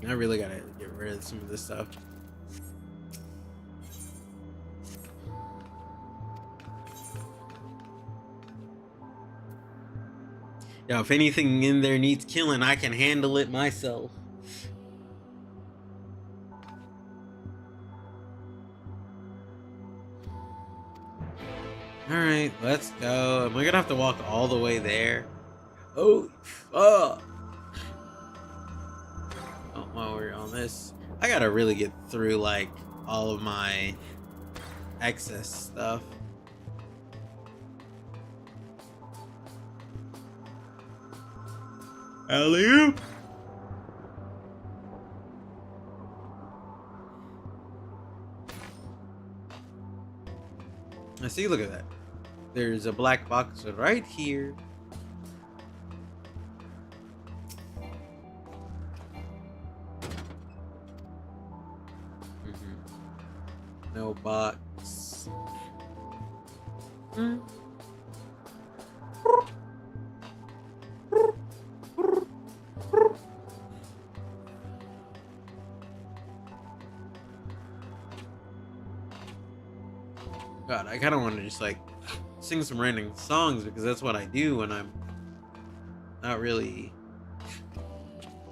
Speaker 1: I really gotta get rid of some of this stuff. Yo, if anything in there needs killing, I can handle it myself. Alright, let's go. Am I gonna have to walk all the way there? Oh, fuck. Oh, while we're on this, I gotta really get through, like, all of my excess stuff. Alley-oop! I see, look at that. There's a black box right here. No box. God, I kind of want to just like sing some random songs because that's what I do when I'm not really,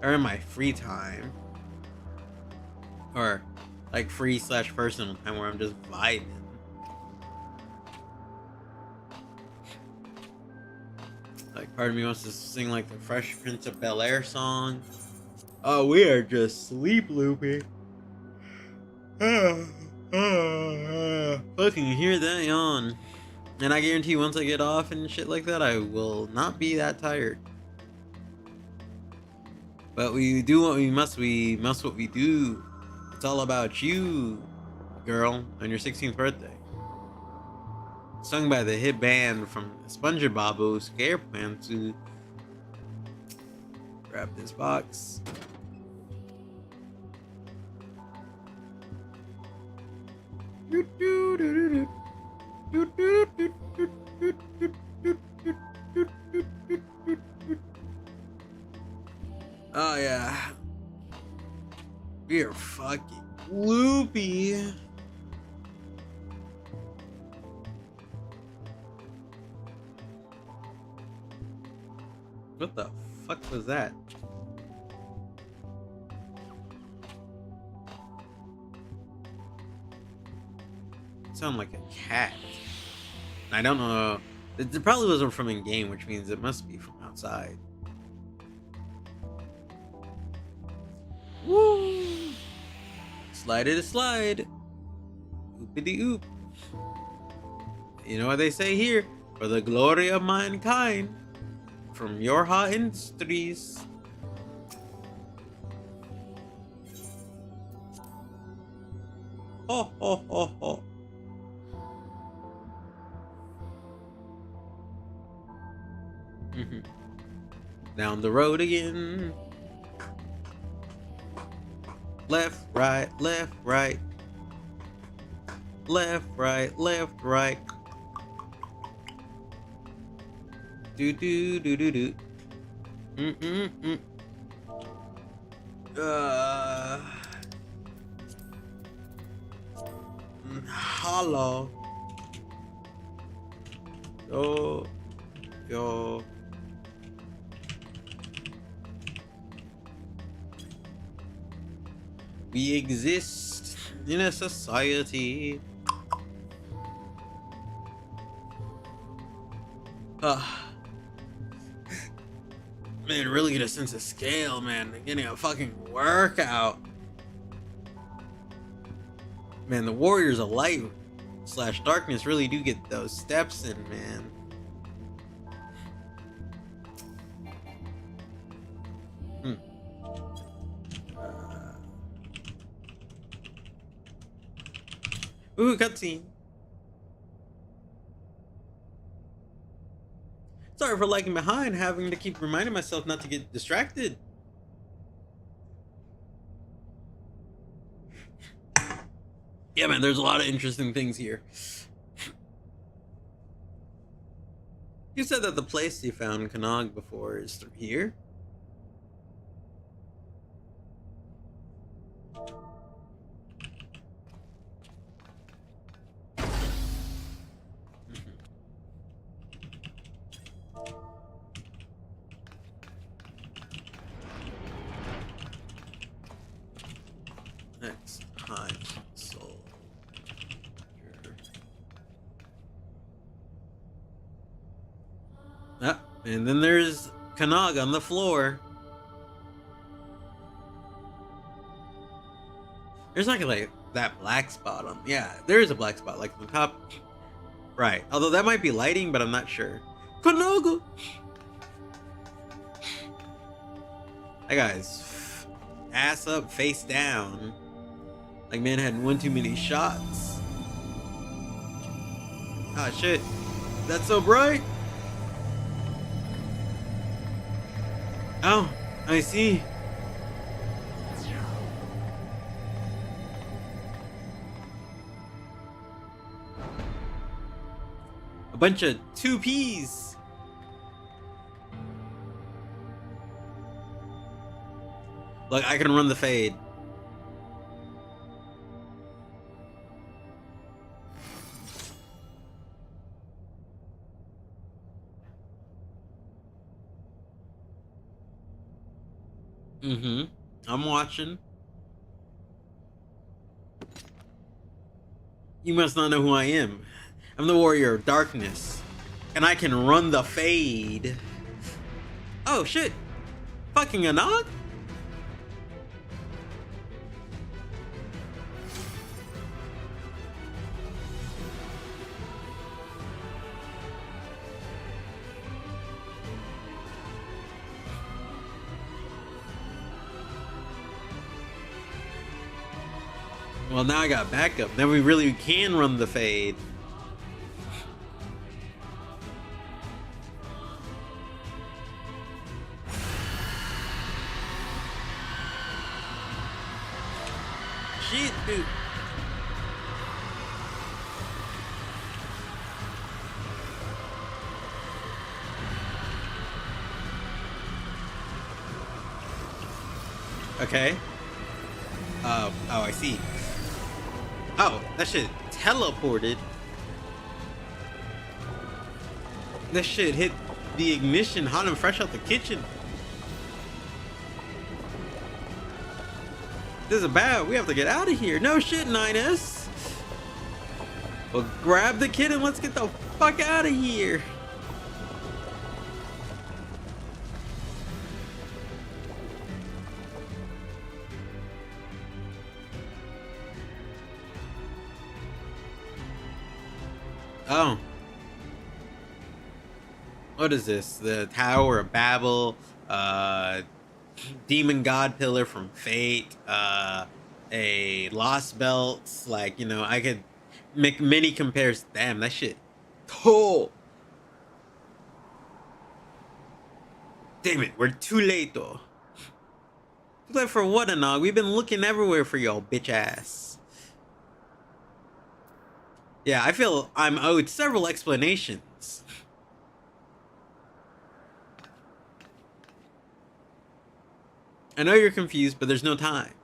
Speaker 1: or in my free time, or like free/personal time where I'm just vibing. Like, part of me wants to sing like the Fresh Prince of Bel-Air song. Oh, we are just sleep loopy. Fucking hear that yawn. And I guarantee once I get off and shit like that, I will not be that tired. But we do what we must what we do. It's all about you, girl, on your 16th birthday. Sung by the hit band from SpongeBob SquarePants. To grab this box. Oh yeah, we are fucking loopy. What the fuck was that? Sound like a cat. I don't know. It probably wasn't from in game, which means it must be from outside. Woo! Slide it a slide. Oopity oop. You know what they say here? For the glory of mankind. From your hot industries. Ho ho ho ho. Down the road again. Left, right, left, right. Left, right, left, right. Do do do do do. Hello. Yo. We exist in a society. Man, really get a sense of scale, man. Getting a fucking workout. Man, the Warriors of Light / Darkness really do get those steps in, man. Ooh, cutscene. Sorry for lagging behind, having to keep reminding myself not to get distracted. Yeah, man, there's a lot of interesting things here. You said that the place you found Knog before is through here? Next time, soldier. Ah, and then there's Knog on the floor. There's not like that black spot on. Yeah, there is a black spot like on the top. Right. Although that might be lighting, but I'm not sure. Knog! That guy's ass up, face down. Like man had one too many shots. Ah shit. That's so bright. Oh, I see. A bunch of 2Ps. Look, I can run the fade. I'm watching. You must not know who I am. I'm the Warrior of Darkness. And I can run the fade. Oh shit! Fucking Anog? Well, now I got backup. Then we really can run the fade. Shit, dude. Okay. Oh, I see. Oh, that shit teleported. That shit hit the ignition hot and fresh out the kitchen. This is bad. We have to get out of here. No shit, 9S. Well, grab the kid and let's get the fuck out of here. Oh. What is this? The Tower of Babel, Demon God Pillar from Fate, a Lost Belts. Like, you know, I could make many compares. Damn, that shit. Oh. Damn it, we're too late though. Too late for what, Anog? We've been looking everywhere for y'all, bitch ass. Yeah, I feel I'm owed several explanations. I know you're confused, but there's no time.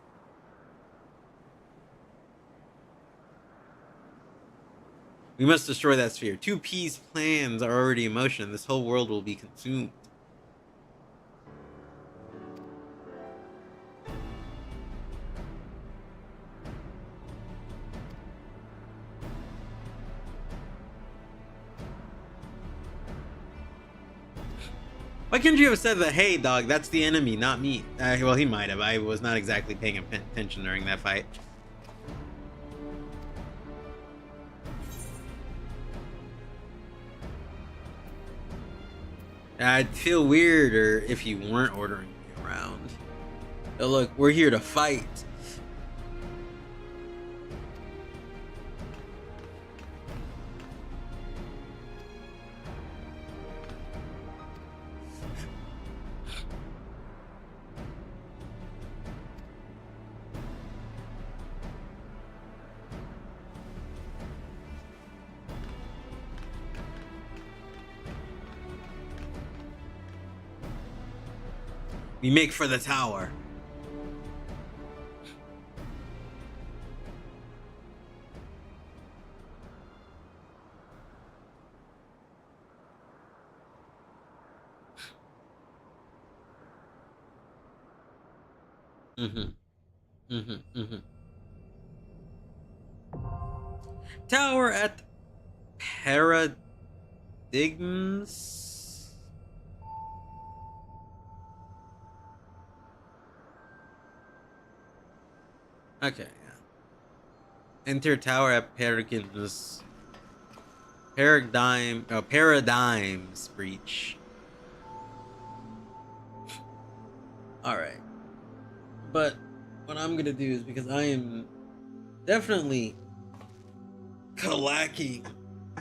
Speaker 1: We must destroy that sphere. 2P's plans are already in motion. This whole world will be consumed. Why couldn't you have said that, hey, dog, that's the enemy, not me? Well, he might have. I was not exactly paying attention during that fight. I'd feel weirder if you weren't ordering me around. But look, we're here to fight. We make for the tower. Tower at Paradigms. Okay, yeah. Enter tower at Paradigms. Paradigms breach. Alright. But what I'm gonna do is, because I am definitely lacking.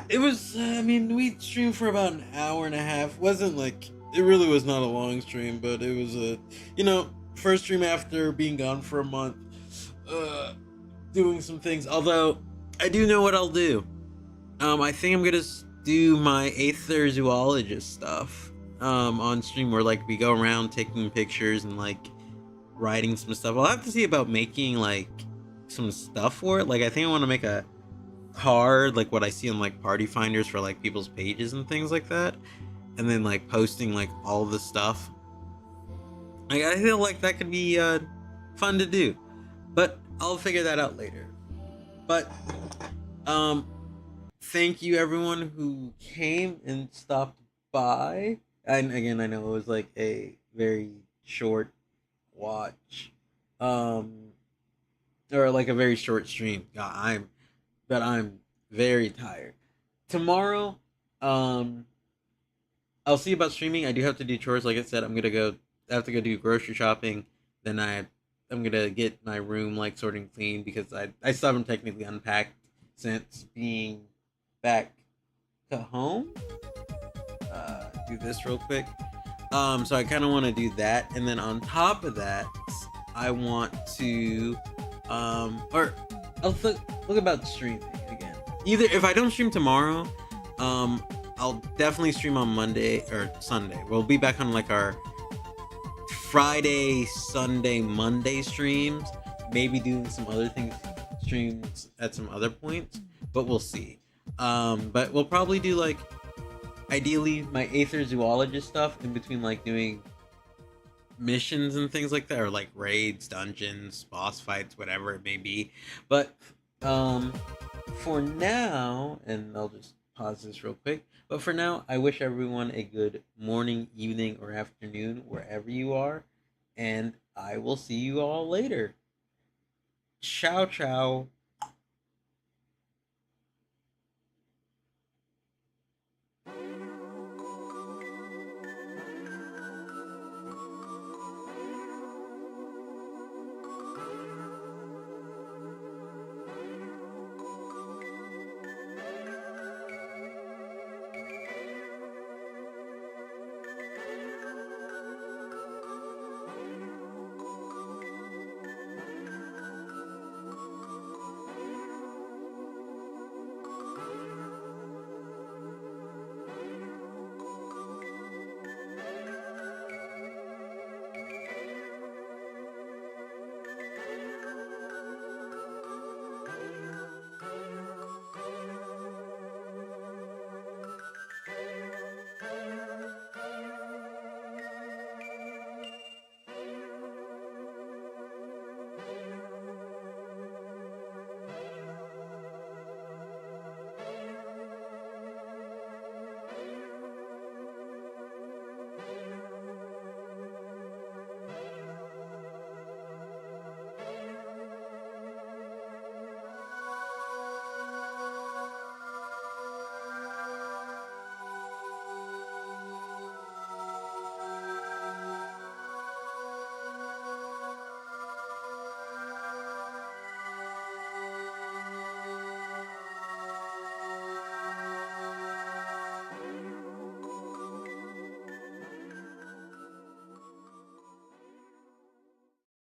Speaker 1: It was, I mean, we streamed for about an hour and a half. Wasn't like, it really was not a long stream, but it was a, you know, first stream after being gone for a month. Doing some things. Although, I do know what I'll do. I think I'm gonna do my Aether Zoologist stuff on stream, where like we go around taking pictures and like writing some stuff. I'll have to see about making like some stuff for it. Like I think I want to make a card, like what I see on like party finders for like people's pages and things like that, and then like posting like all the stuff. Like I feel like that could be fun to do, but I'll figure that out later. But thank you everyone who came and stopped by. And again, I know it was like a very short watch, um, or like a very short stream. God, I'm very tired. Tomorrow, um, I'll see about streaming. I do have to do chores. Like I said, I have to go do grocery shopping. Then I'm gonna get my room like sorting clean because I still haven't technically unpacked since being back to home. Do this real quick. So I kind of want to do that, and then on top of that, I want to, or I'll look about streaming again. Either if I don't stream tomorrow, um, I'll definitely stream on Monday or Sunday. We'll be back on like our Friday, Sunday, Monday streams. Maybe doing some other things, streams at some other points, but we'll see. But we'll probably do like ideally my Aether Zoologist stuff in between like doing missions and things like that, or like raids, dungeons, boss fights, whatever it may be. But um for now, and I'll just pause this real quick, but for now I wish everyone a good morning, evening, or afternoon wherever you are, and I will see you all later. Ciao ciao.